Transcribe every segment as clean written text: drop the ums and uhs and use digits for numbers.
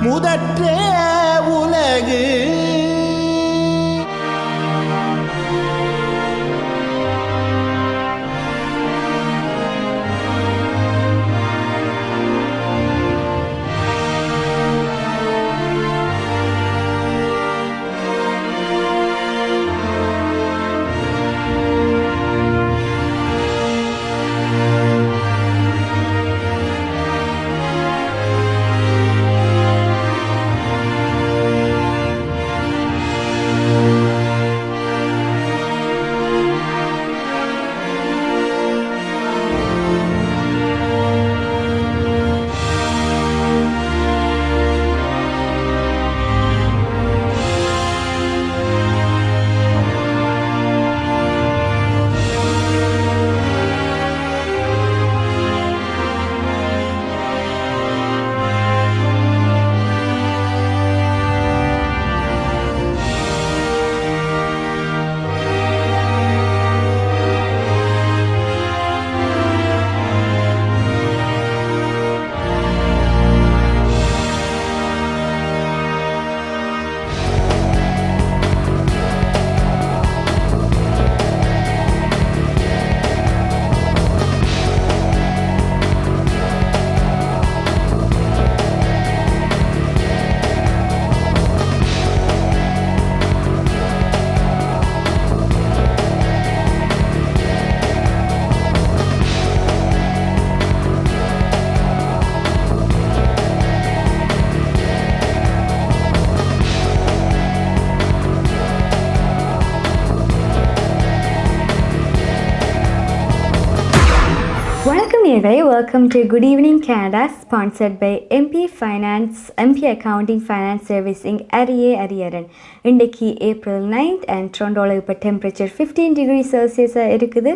முதற்றே உலகு Welcome to Good Evening Canada, sponsored by MP Finance, MP Accounting Finance Servicing Ariaran. இன்றைக்கு April 9th and Toronto இப்போ temperature 15 degrees Celsius இருக்குது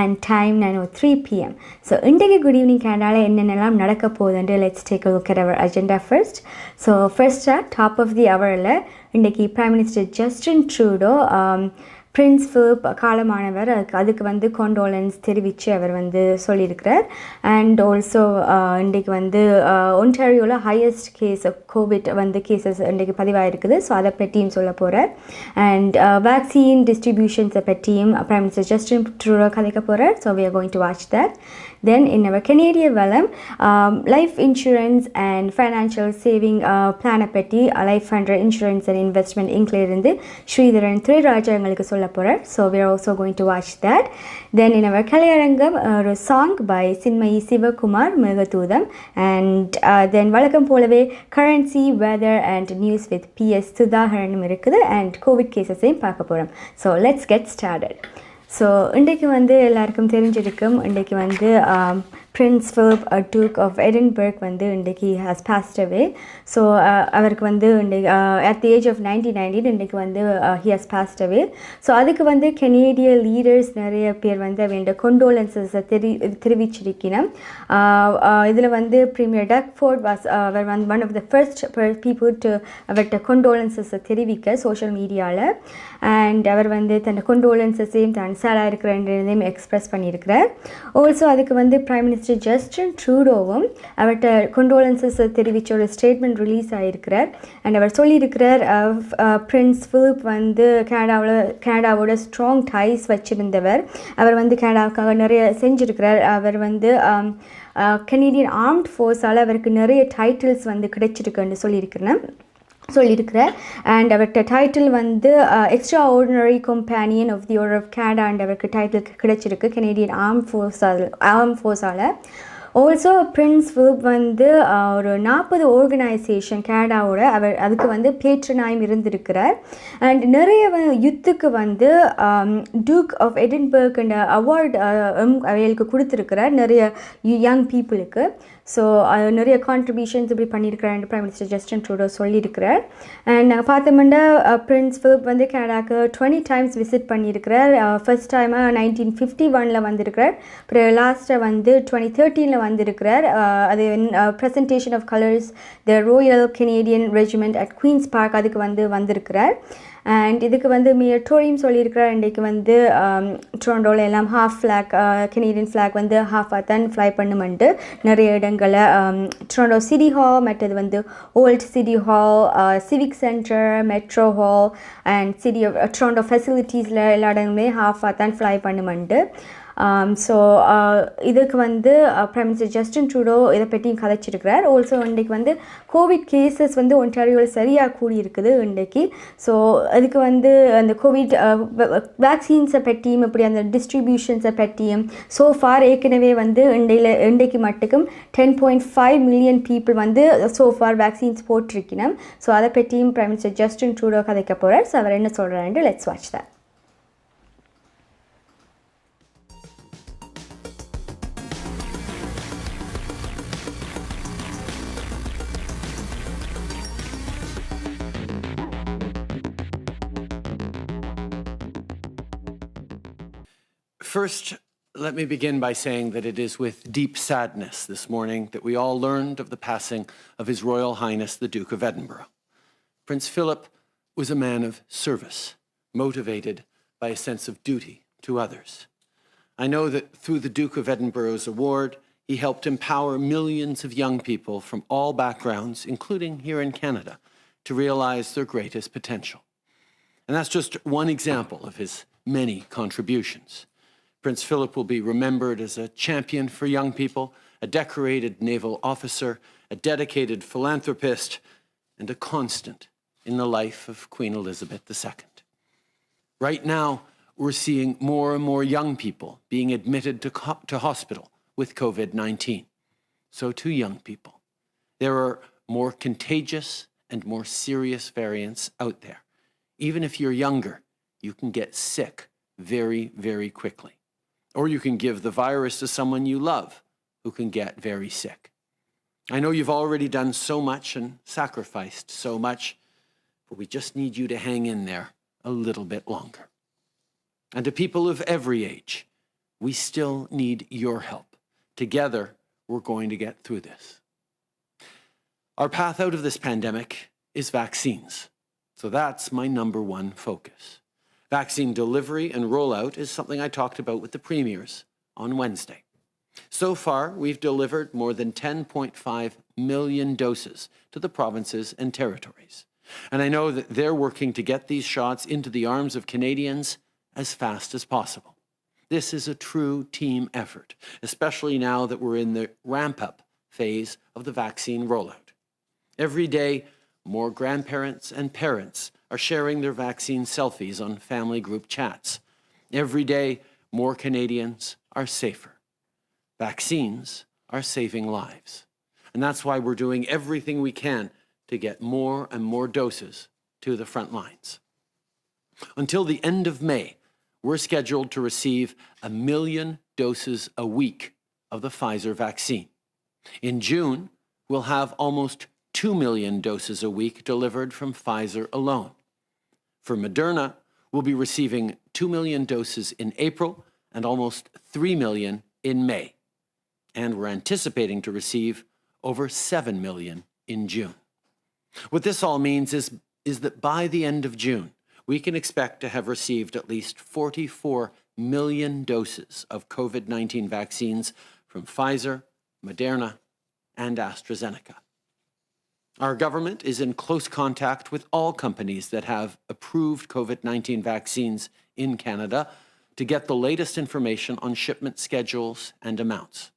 and time 9:03 p.m. So இன்றைக்கு Good Evening Canada என்னென்னலாம் நடக்க போகுதுன்னு let's take a look at our agenda first. So first top of the hourல இன்றைக்கு Prime Minister Justin Trudeau prince Philip காலமானவர் அதுக்கு வந்து காண்டோலன்ஸ் தெரிவித்து அவர் வந்து சொல்லியிருக்கிறார். அண்ட் ஆல்சோ இன்றைக்கு வந்து ஒன்டாரியோவில் ஹையஸ்ட் கேஸ் கோவிட் வந்து கேசஸ் இன்றைக்கு பதிவாயிருக்குது. ஸோ அதை பற்றியும் சொல்ல போகிறார். அண்ட் வேக்சின் டிஸ்ட்ரிபியூஷன்ஸை பற்றியும் பிரைம் மினிஸ்டர் ஜஸ்டின் ட்ரூடோ கதைக்க போகிறார். So we are going to watch that. Then in our Canadian Valam, life insurance and financial saving plan பற்றி life hundred insurance and investment இன்க்ளேர் இருந்து ஸ்ரீதரன் திரைராஜா எங்களுக்கு சொல்ல போகிறார். So we are also going to watch that. Then in our கலையரங்கம் ஒரு song by Chinmayi Sivakumar மிருகதூதம். And then வழக்கம் போலவே currency weather and news with Ps.ச இருக்குது. அண்ட் கோவிட் கேசஸையும் பார்க்க போகிறோம். So let's get started. So இன்றைக்கு வந்து எல்லாருக்கும் தெரிஞ்சிருக்கும், இன்றைக்கு வந்து Prince Philip, Duke of Edinburgh வந்து இன்றைக்கு has passed away. ஸோ அவருக்கு வந்து at the age of 19 இன்றைக்கு வந்து he has passed away. So அதுக்கு வந்து கெனேடிய லீடர்ஸ் நிறைய பேர் வந்து அவங்களோட கொண்டோலன்ஸஸை தெரிவிச்சிருக்கணும். இதில் வந்து Premier Duckford was one of the first people to அவர்கிட்ட கொண்டோலன்ஸஸை தெரிவிக்க சோஷியல் மீடியாவில். அண்ட் அவர் வந்து தன் கொண்டோலன்ஸஸையும் தான் சேடாக இருக்கிறதையும் எக்ஸ்ப்ரெஸ் பண்ணியிருக்கிறார். ஆல்சோ அதுக்கு வந்து பிரைம் மினிஸ்டர் ஜஸ்டின் ட்ரூடோவும் அவர்கிட்ட கொண்டோலன்ஸஸை தெரிவித்த ஒரு ஸ்டேட்மெண்ட் ரிலீஸ் ஆகியிருக்கிறார். அண்ட் அவர் சொல்லியிருக்கிறார் பிரின்ஸ் ஃபிலிப் வந்து கனடாவோட ஸ்ட்ராங் டைஸ் வச்சுருந்தவர். அவர் வந்து கனடாவுக்காக நிறைய செஞ்சுருக்கிறார். அவர் வந்து கனேடியன் ஆர்ம்ட் ஃபோர்ஸால் அவருக்கு நிறைய டைட்டில்ஸ் வந்து கிடைச்சிருக்குன்னு சொல்லியிருக்கிறார். அண்ட் அவர்கிட்ட டைட்டில் வந்து extraordinary companion of the order of Canada and அவருக்கு டைட்டில் கிடைச்சிருக்கு கனேடியன் ஆர்ம் ஃபோர்ஸால். ஆல்சோ பிரின்ஸ் ஃபிலிப் வந்து ஒரு 40 ஆர்கனைசேஷன் கனடாவோட அவர் அதுக்கு வந்து பேட்ரனாயும் இருந்திருக்கிறார். அண்ட் நிறைய யுத்துக்கு வந்து Duke of Edinburgh and award அவைகளுக்கு கொடுத்துருக்கிறார் நிறைய யங் பீப்புளுக்கு. ஸோ நிறைய கான்ட்ரிபியூஷன்ஸ் இப்படி பண்ணியிருக்கிறார் பிரைம் மினிஸ்டர் ஜஸ்டின் ட்ரூடோ சொல்லியிருக்கிறார். அண்ட் நாங்கள் பார்த்தோம்னா பிரின்ஸ் ஃபிலிப் வந்து கனடாவுக்கு 20 times விசிட் பண்ணியிருக்கிறார். ஃபர்ஸ்ட் டைமாக 1951 வந்திருக்கிறார். அப்புறம் லாஸ்ட்டாக வந்து 2013 வந்திருக்கிறார். அது presentation of colours the Royal Canadian Regiment at Queen's Park அதுக்கு வந்திருக்கிறார். அண்ட் இதுக்கு வந்து டோரியும் சொல்லியிருக்கிறார். இன்றைக்கு வந்து டொரண்டோவில் எல்லாம் ஹாஃப் ஃப்ளாக் கெனேடியன் ஃப்ளாக் வந்து ஹாஃபாக தான் ஃப்ளை பண்ணுமெண்டு நிறைய இடங்களை டொரண்டோ சிட்டி ஹால், மற்றது வந்து old city hall, civic centre, metro hall and city Toronto ஃபெசிலிட்டிஸில் எல்லா இடங்களுமே ஹாஃபாக தான் ஃப்ளை பண்ணுமெண்டு. ஸோ இதுக்கு வந்து பிரைம் மினிஸ்டர் ஜஸ்டின் ட்ரூடோ இதை பற்றியும் கதைச்சிருக்கிறார். ஆல்சோ இன்றைக்கு வந்து கோவிட் கேசஸ் வந்து ஒன்டாரியோவில் சரியாக கூடியிருக்குது இன்றைக்கு. ஸோ அதுக்கு வந்து அந்த கோவிட் வேக்சின்ஸை பற்றியும் இப்படி அந்த டிஸ்ட்ரிபியூஷன்ஸை பற்றியும் ஸோ ஃபார் ஏற்கனவே வந்து இன்றைக்கு மட்டுக்கும் 10.5 மில்லியன் பீப்புள் வந்து ஸோ ஃபார் வேக்சின்ஸ் போட்டிருக்கணும். ஸோ அதை பற்றியும் பிரைம் மினிஸ்டர் ஜஸ்டின் ட்ரூடோ கதைக்க போகிறார். ஸோ அவர் என்ன சொல்கிறாரு, let's watch that. First, let me begin by saying that it is with deep sadness this morning that we all learned of the passing of His Royal Highness the Duke of Edinburgh. Prince Philip was a man of service, motivated by a sense of duty to others. I know that through the Duke of Edinburgh's award, he helped empower millions of young people from all backgrounds, including here in Canada, to realize their greatest potential. And that's just one example of his many contributions. Prince Philip will be remembered as a champion for young people, a decorated naval officer, a dedicated philanthropist, and a constant in the life of Queen Elizabeth II. Right now, we're seeing more and more young people being admitted to hospital with COVID-19. So too young people. There are more contagious and more serious variants out there. Even if you're younger, you can get sick very, very quickly. Or you can give the virus to someone you love who can get very sick. I know you've already done so much and sacrificed so much, but we just need you to hang in there a little bit longer. And to people of every age, we still need your help. Together, we're going to get through this. Our path out of this pandemic is vaccines. So that's my number one focus. Vaccine delivery and rollout is something I talked about with the premiers on Wednesday. So far, we've delivered more than 10.5 million doses to the provinces and territories. And I know that they're working to get these shots into the arms of Canadians as fast as possible. This is a true team effort, especially now that we're in the ramp-up phase of the vaccine rollout. Every day, more grandparents and parents are sharing their vaccine selfies on family group chats. Every day, more Canadians are safer. Vaccines are saving lives. And that's why we're doing everything we can to get more and more doses to the front lines. Until the end of May, we're scheduled to receive 1 million doses a week of the Pfizer vaccine. In June, we'll have almost 2 million doses a week delivered from Pfizer alone. For Moderna, we'll be receiving 2 million doses in April and almost 3 million in May. And we're anticipating to receive over 7 million in June. What this all means is that by the end of June, we can expect to have received at least 44 million doses of COVID-19 vaccines from Pfizer, Moderna, and AstraZeneca. Our government is in close contact with all companies that have approved COVID-19 vaccines in Canada to get the latest information on shipment schedules and amounts.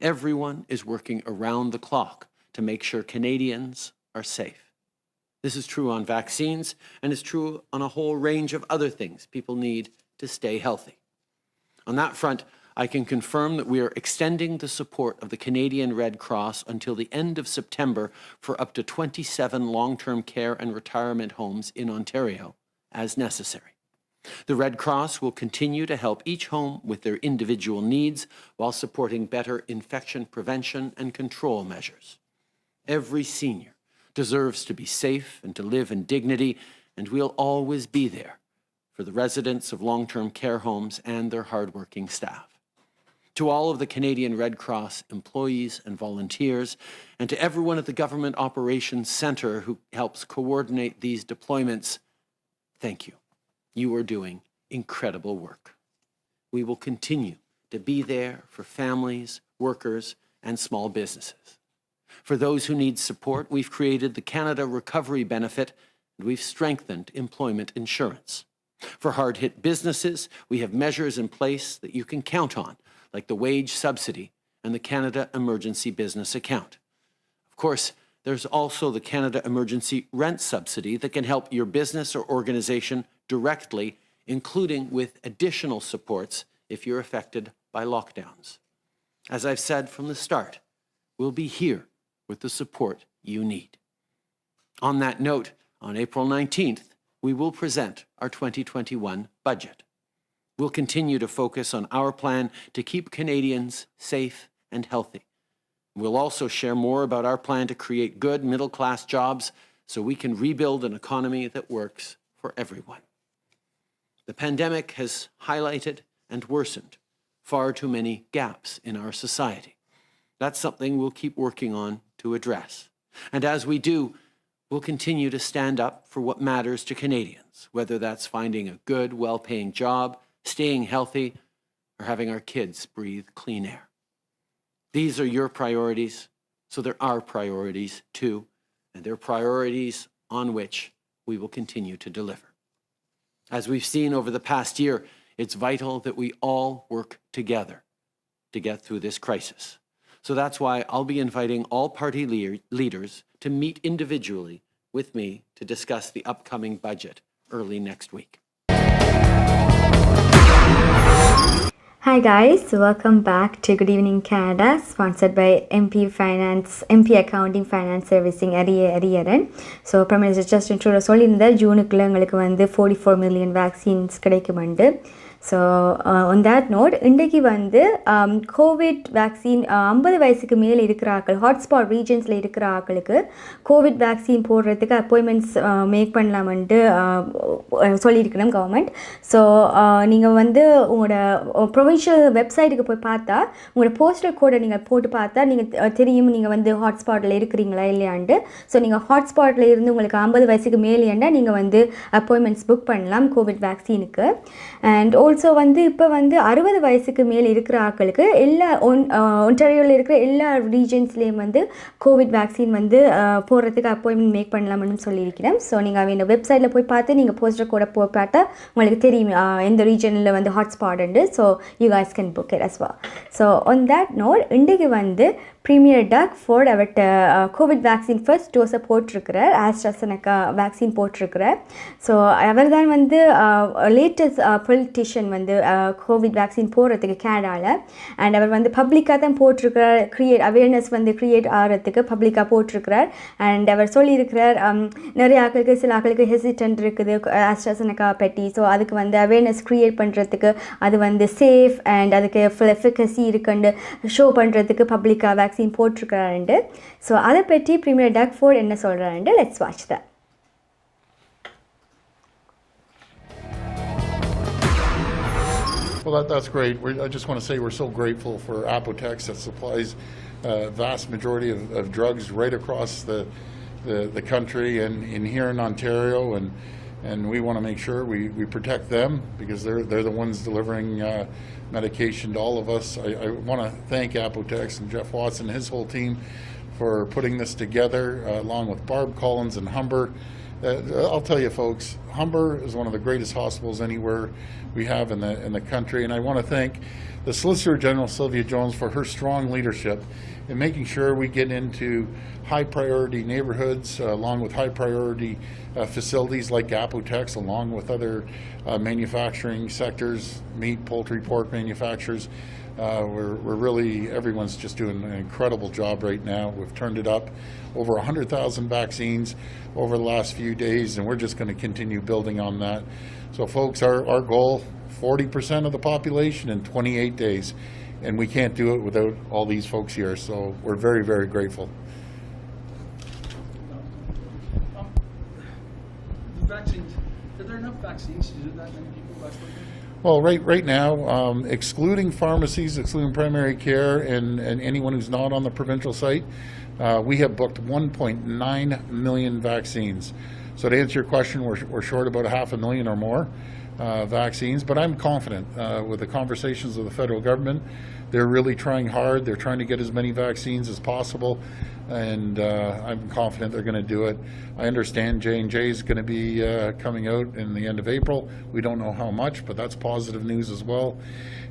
Everyone is working around the clock to make sure Canadians are safe. This is true on vaccines and is true on a whole range of other things people need to stay healthy. On that front, I can confirm that we are extending the support of the Canadian Red Cross until the end of September for up to 27 long-term care and retirement homes in Ontario, as necessary. The Red Cross will continue to help each home with their individual needs while supporting better infection prevention and control measures. Every senior deserves to be safe and to live in dignity, and we'll always be there for the residents of long-term care homes and their hardworking staff. To all of the Canadian Red Cross employees and volunteers, and to everyone at the Government Operations Centre who helps coordinate these deployments, thank you. You are doing incredible work. We will continue to be there for families, workers, and small businesses. For those who need support, we've created the Canada Recovery Benefit, and we've strengthened employment insurance. For hard-hit businesses, we have measures in place that you can count on, like the wage subsidy and the Canada Emergency Business Account. Of course, there's also the Canada Emergency Rent Subsidy that can help your business or organization directly, including with additional supports if you're affected by lockdowns. As I've said from the start, we'll be here with the support you need. On that note, on April 19th, we will present our 2021 budget. We'll continue to focus on our plan to keep Canadians safe and healthy. We'll also share more about our plan to create good middle-class jobs so we can rebuild an economy that works for everyone. The pandemic has highlighted and worsened far too many gaps in our society. That's something we'll keep working on to address. And as we do, we'll continue to stand up for what matters to Canadians, whether that's finding a good, well-paying job, staying healthy, or having our kids breathe clean air. These are your priorities, so they're our priorities too, and they're priorities on which we will continue to deliver. As we've seen over the past year, it's vital that we all work together to get through this crisis. So that's why I'll be inviting all party leaders to meet individually with me to discuss the upcoming budget early next week. Hi guys, welcome back to Good Evening Canada, sponsored by MP Accounting Finance Servicing Ariaran. So Prime Minister Justin Trudeau சொல்லியிருந்தார் ஜூனுக்குள்ள உங்களுக்கு வந்து 44 million vaccines கிடைக்குமெண்டு. So on that note, இன்றைக்கு வந்து Covid vaccine 50 வயசுக்கு மேலே இருக்கிற ஆட்கள், ஹாட்ஸ்பாட் ரீஜன்ஸில் இருக்கிற ஆட்களுக்கு கோவிட் வேக்சின் போடுறதுக்கு அப்பாயின்மெண்ட்ஸ் மேக் பண்ணலாமென்ட்டு சொல்லியிருக்கணும் கவர்மெண்ட். ஸோ நீங்கள் வந்து உங்களோட ப்ரொவின்ஷியல் வெப்சைட்டுக்கு போய் பார்த்தா உங்களோட போஸ்டல் கோடை நீங்கள் போட்டு பார்த்தா நீங்கள் தெரியும் நீங்கள் வந்து ஹாட்ஸ்பாட்டில் இருக்கிறீங்களா இல்லையாண்டு. ஸோ நீங்கள் ஹாட்ஸ்பாட்டில் இருந்து உங்களுக்கு 50 வயசுக்கு மேலேண்டா நீங்கள் வந்து அப்பாயின்மெண்ட்ஸ் புக் பண்ணலாம் கோவிட் வேக்சினுக்கு. அண்ட் ஆல்சோ வந்து இப்போ வந்து 60 வயசுக்கு மேல் இருக்கிற ஆட்களுக்கு எல்லா ஒன்டாரியோவில் இருக்கிற எல்லா ரீஜன்ஸ்லேயும் வந்து கோவிட் வேக்சின் வந்து போடுறதுக்கு அப்பாயின்மெண்ட் மேக் பண்ணலாம்னு சொல்லியிருக்கிறேன். ஸோ நீங்கள் அவங்க வெப்சைட்டில் போய் பார்த்து நீங்கள் போஸ்டர் கோடை போய் பார்த்தா உங்களுக்கு தெரியும் எந்த ரீஜனில் வந்து ஹாட்ஸ்பாட் உண்டு. So you guys can book it as well. So on that note, இன்றைக்கு வந்து பிரீமியர் டக் ஃபோர்ட் அவர்கிட்ட கோவிட் வேக்சின் ஃபர்ஸ்ட் டோஸை போட்டிருக்கிறார், ஆஸ்ட்ராசெனகா வேக்சின் போட்டிருக்கிறார். ஸோ அவர் தான் வந்து லேட்டஸ்ட் பொலிட்டிஷியன் வந்து கோவிட் வேக்சின் போடுறதுக்கு கேனடாவில். அண்ட் அவர் வந்து பப்ளிக்காக தான் போட்டிருக்கிறார், அவேர்னஸ் வந்து க்ரியேட் ஆகிறதுக்கு பப்ளிக்காக போட்டிருக்கிறார். அண்ட் அவர் சொல்லியிருக்கிறார் நிறைய ஆட்களுக்கு சில ஆட்களுக்கு ஹெசிடென்ட் இருக்குது ஆஸ்ட்ராசெனகா பற்றி. ஸோ அதுக்கு வந்து அவேர்னஸ் க்ரியேட் பண்ணுறதுக்கு அது வந்து சேஃப் அண்ட் அதுக்கு ஃபுல் எஃபிகசி இருக்குன்னு ஷோ பண்ணுறதுக்கு பப்ளிக்காக வேக்சின் போட்டிருக்கிறாருண்டு. ஸோ அதை பற்றி பிரீமியர் டக் ஃபோர்ட் என்ன சொல்கிறாருண்டு let's watch that. Well, that's great. I just want to say we're so grateful for Apotex that supplies vast majority of drugs right across the country and here in Ontario, and we want to make sure we protect them because they're the ones delivering medication to all of us. I want to thank Apotex and Jeff Watson and his whole team for putting this together, along with Barb Collins and Humber. I'll tell you, folks, Humber is one of the greatest hospitals anywhere we have in the country, and I want to thank the Solicitor General Sylvia Jones for her strong leadership in making sure we get into high priority neighborhoods, along with high priority facilities like Apotex, along with other manufacturing sectors, meat, poultry, pork manufacturers. We're really, everyone's just doing an incredible job right now. We've turned it up over 100,000 vaccines over the last few days, and we're just going to continue building on that. So folks, our goal, 40% of the population in 28 days, and we can't do it without all these folks here. So we're very, very grateful. Vaccines. Are there enough vaccines to do that many people last week? Well, right now, excluding pharmacies, excluding primary care, and anyone who's not on the provincial site, we have booked 1.9 million vaccines. So to answer your question, we're short about 500,000 or more vaccines, but I'm confident with the conversations with the federal government. They're really trying hard. They're trying to get as many vaccines as possible, and I'm confident they're going to do it. I understand J&J is going to be coming out in the end of April. We don't know how much, but that's positive news as well.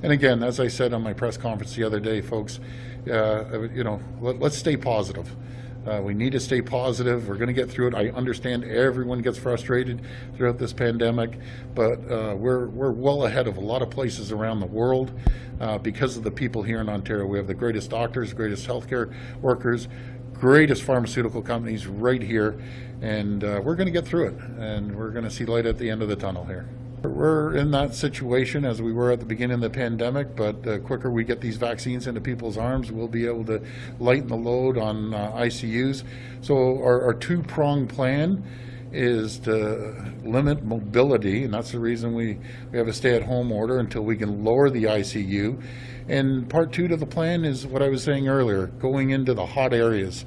And again, as I said on my press conference the other day, folks, let's stay positive. We need to stay positive. We're going to get through it. I understand everyone gets frustrated throughout this pandemic, but we're well ahead of a lot of places around the world because of the people here in Ontario. We have the greatest doctors, greatest healthcare workers, greatest pharmaceutical companies right here, and we're going to get through it, and we're going to see light at the end of the tunnel here. We're in that situation as we were at the beginning of the pandemic, but the quicker we get these vaccines into people's arms, we'll be able to lighten the load on ICUs. So our two-pronged plan is to limit mobility, and that's the reason we have a stay-at-home order until we can lower the ICU. And part two to the plan is what I was saying earlier, going into the hot areas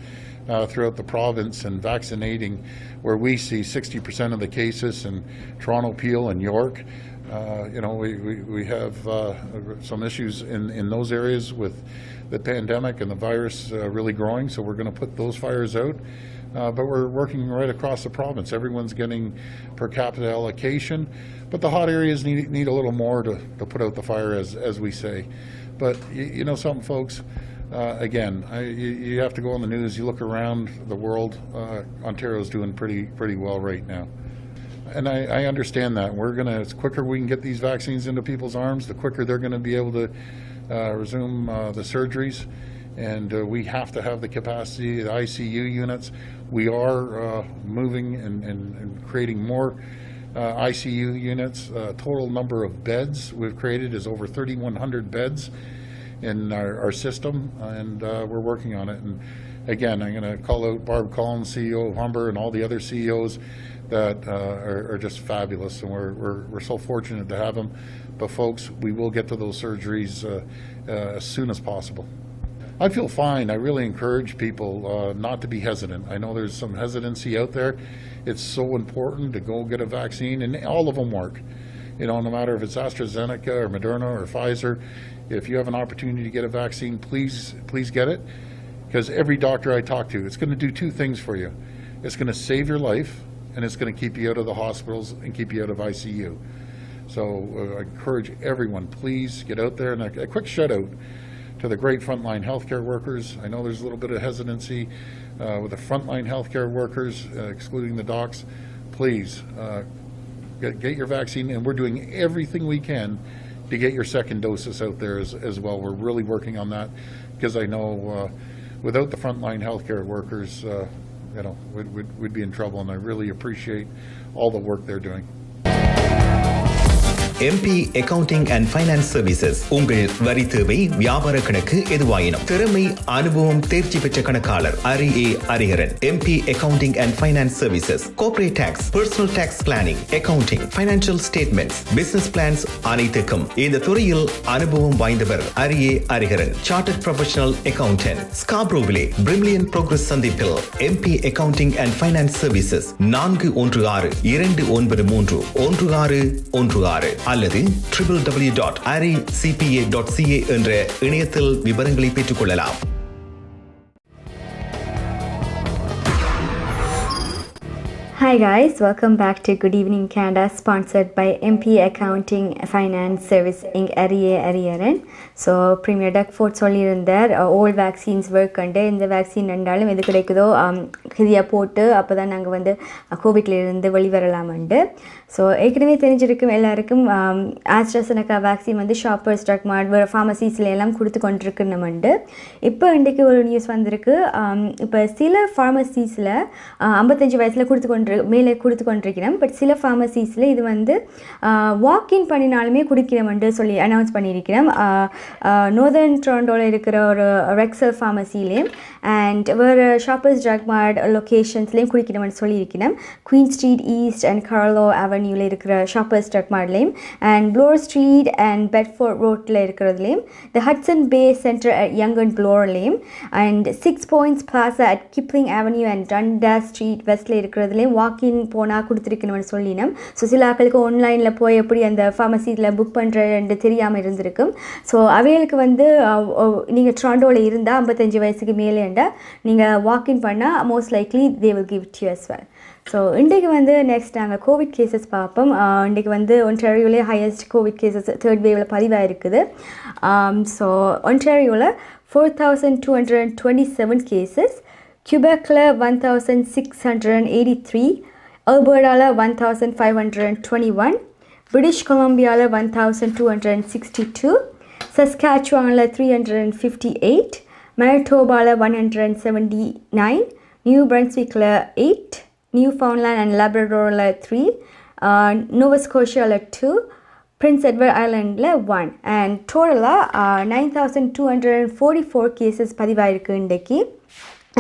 throughout the province and vaccinating where we see 60% of the cases in Toronto, Peel, and York. We have some issues in those areas with the pandemic and the virus really growing, so we're going to put those fires out. But we're working right across the province. Everyone's getting per capita allocation, but the hot areas need a little more to put out the fire, as we say. But you know something, folks? Again, you have to go on the news. You look around the world. Ontario's doing pretty well right now, and I understand that. It's quicker we can get these vaccines into people's arms, the quicker they're going to be able to resume the surgeries, and we have to have the capacity, the ICU units. We are moving and creating more ICU units. Total number of beds we've created is over 3,100 beds in our system, and we're working on it. And again, I'm going to call out Barb Collins, CEO of Humber, and all the other CEOs that are just fabulous, and we're so fortunate to have them. But folks, we will get to those surgeries as soon as possible. I feel fine. I really encourage people not to be hesitant. I know there's some hesitancy out there. It's so important to go get a vaccine, and all of them work. No matter if it's AstraZeneca or Moderna or Pfizer, if you have an opportunity to get a vaccine, please get it, because every doctor I talk to, it's going to do two things for you. It's going to save your life, and it's going to keep you out of the hospitals and keep you out of ICU. So I encourage everyone, please get out there. And a quick shout out to the great frontline healthcare workers. I know there's a little bit of hesitancy with the frontline healthcare workers, excluding the docs. Please get your vaccine, and we're doing everything we can to get your second doses out there as well. We're really working on that, because I know without the frontline healthcare workers, we'd be in trouble, and I really appreciate all the work they're doing. MP Accounting and Finance Services உங்கள் வரி தேவை வியாபார கணக்கு எதுவாயினும் திறமை அனுபவம் தேர்ச்சி பெற்ற கணக்காளர் Ariaran MP Accounting and Finance Services Corporate Tax Personal Tax Planning Accounting Financial Statements Business Plans அனைத்துக்கும் இந்த துறையில் அனுபவம் வாய்ந்தவர் Ariaran Chartered Professional Accountant Scarboroughவிலே Brimley Progress சந்திப்பில் MP Accounting and Finance Services 416-293-1616 அல்லது www.aricpa.ca என்ற இணையத்தில் விவரங்களை பெற்றுக்கொள்ளலாம். Hi guys, welcome back to Good Evening Canada, sponsored by MP Accounting Finance Service Inc. Ariaran. So Premier Doug Ford சொல்லியிருந்தார் all vaccines work under இந்த vaccine ரெண்டாலும் எது கிடைக்குதோ ஹிதியாக போட்டு அப்போ தான் நாங்கள் வந்து கோவிட்லேருந்து வெளிவரலாமண்டு. ஸோ ஏற்கனவே தெரிஞ்சிருக்கும் எல்லாருக்கும் ஆஸ்ட்ராசெனகா வேக்சின் வந்து ஷாப்பர்ஸ் ட்ரக் மார்ட் ஃபார்மசிஸில் எல்லாம் கொடுத்து கொண்டிருக்கணுமெண்டு. இப்போ இன்றைக்கு ஒரு நியூஸ் வந்திருக்கு. இப்போ சில ஃபார்மசிஸில் 55 வயசில் மேலே கொடுத்து கொண்டிருக்கிறோம். பட் சில ஃபார்மசிஸில் இது வந்து வாக்இன் பண்ணினாலுமே குடிக்கிறோம்னு சொல்லி அனௌன்ஸ் பண்ணியிருக்கிறோம். நார்தர்ன் டொரண்டோவில் இருக்கிற ஒரு ரெக்ஸல் ஃபார்மசிலேயும் அண்ட் வேறு ஷாப்பர்ஸ் ட்ரக் மார்ட் லொக்கேஷன்ஸ்லேயும் குடிக்கிறோம்னு சொல்லியிருக்கிறோம். Queen Street East and Carlaw அவென்யூவில் இருக்கிற ஷாப்பர்ஸ் ட்ரக் மார்ட்லேயும் and Bloor Street and Bedford ரோட்டில் இருக்கிறதுலேயும் the Hudson Bay Centre at Yonge and ப்ளோர்லேயும் and 6 Points Plaza at Kipling Avenue and Dundas Street வெஸ்ட்டில் இருக்கிறதுலேயும் வாக்கின் போனால் கொடுத்துருக்கணும்னு சொல்லினோம். ஸோ சில ஆட்களுக்கு ஆன்லைனில் போய் எப்படி அந்த ஃபார்மசியில் புக் பண்ணுறன்னு தெரியாமல் இருந்திருக்கும். ஸோ அவைகளுக்கு வந்து நீங்கள் ட்ராண்டோவில் இருந்தால் 55 வயசுக்கு மேலேண்டா நீங்கள் வாக்கின் பண்ணால் most likely they will give it you as well. So இன்றைக்கு வந்து நெக்ஸ்ட் நாங்கள் கோவிட் கேசஸ் பார்ப்போம். இன்றைக்கு வந்து ஒன்டாரியோவிலே ஹையஸ்ட் கோவிட் கேசஸ் தேர்ட் வேவில் பதிவாக இருக்குது. ஸோ ஒன்டாரியோவில் 4,227 cases, Quebecல 1,683, அல்பர்டால 1,521, பிரிட்டிஷ் கொலம்பியாவில் 1,262, சஸ்காச்சுவானில் 358, மேனிடோபாவில் 179, நியூ பிரன்ஸ்விக்கில் 8, நியூஃபவுண்ட்லேண்ட் அண்ட் லேப்ரடாரில் 3, நோவா ஸ்கோஷியாவில் 2, Prince Edward Islandல 1 and டோட்டலாக 9,244 cases பதிவாயிருக்கு இன்றைக்கு.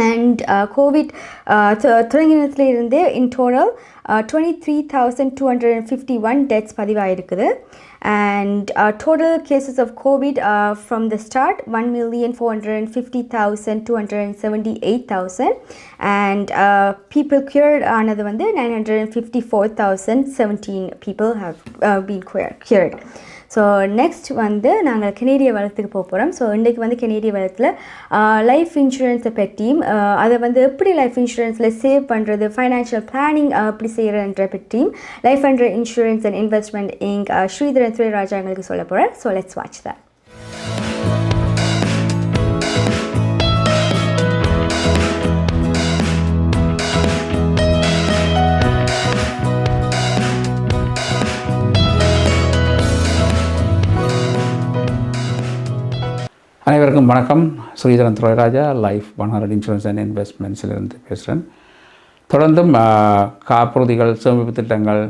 அண்ட் கோவிட் தொடங்கினத்துல இருந்தே இன் டோட்டல் 23,251 டெத்ஸ் பதிவாயிருக்குது. And total cases of COVID from the start 1,450,278,000 and people cured ஆனது வந்து 954,017 people have been cured. So next வந்து நாங்கள் கனேடிய வளத்துக்கு போகிறோம். ஸோ இன்றைக்கு வந்து கனேடிய வளத்தில் லைஃப் இன்சூரன்ஸை பற்றியும் அதை வந்து எப்படி லைஃப் இன்சூரன்ஸில் சேவ் பண்ணுறது, ஃபைனான்ஷியல் பிளானிங் எப்படி செய்கிறன்ற பற்றியும் life and insurance and investment Inc Sridharan Thurairaja எங்களுக்கு சொல்ல போகிறேன். So let's watch that. அனைவருக்கும் வணக்கம். Sridharan Thurairaja life 100 insurance and இன்வெஸ்ட்மெண்ட்ஸிலிருந்து பேசுகிறேன். தொடர்ந்தும் காப்புறுதிகள், சேமிப்பு திட்டங்கள்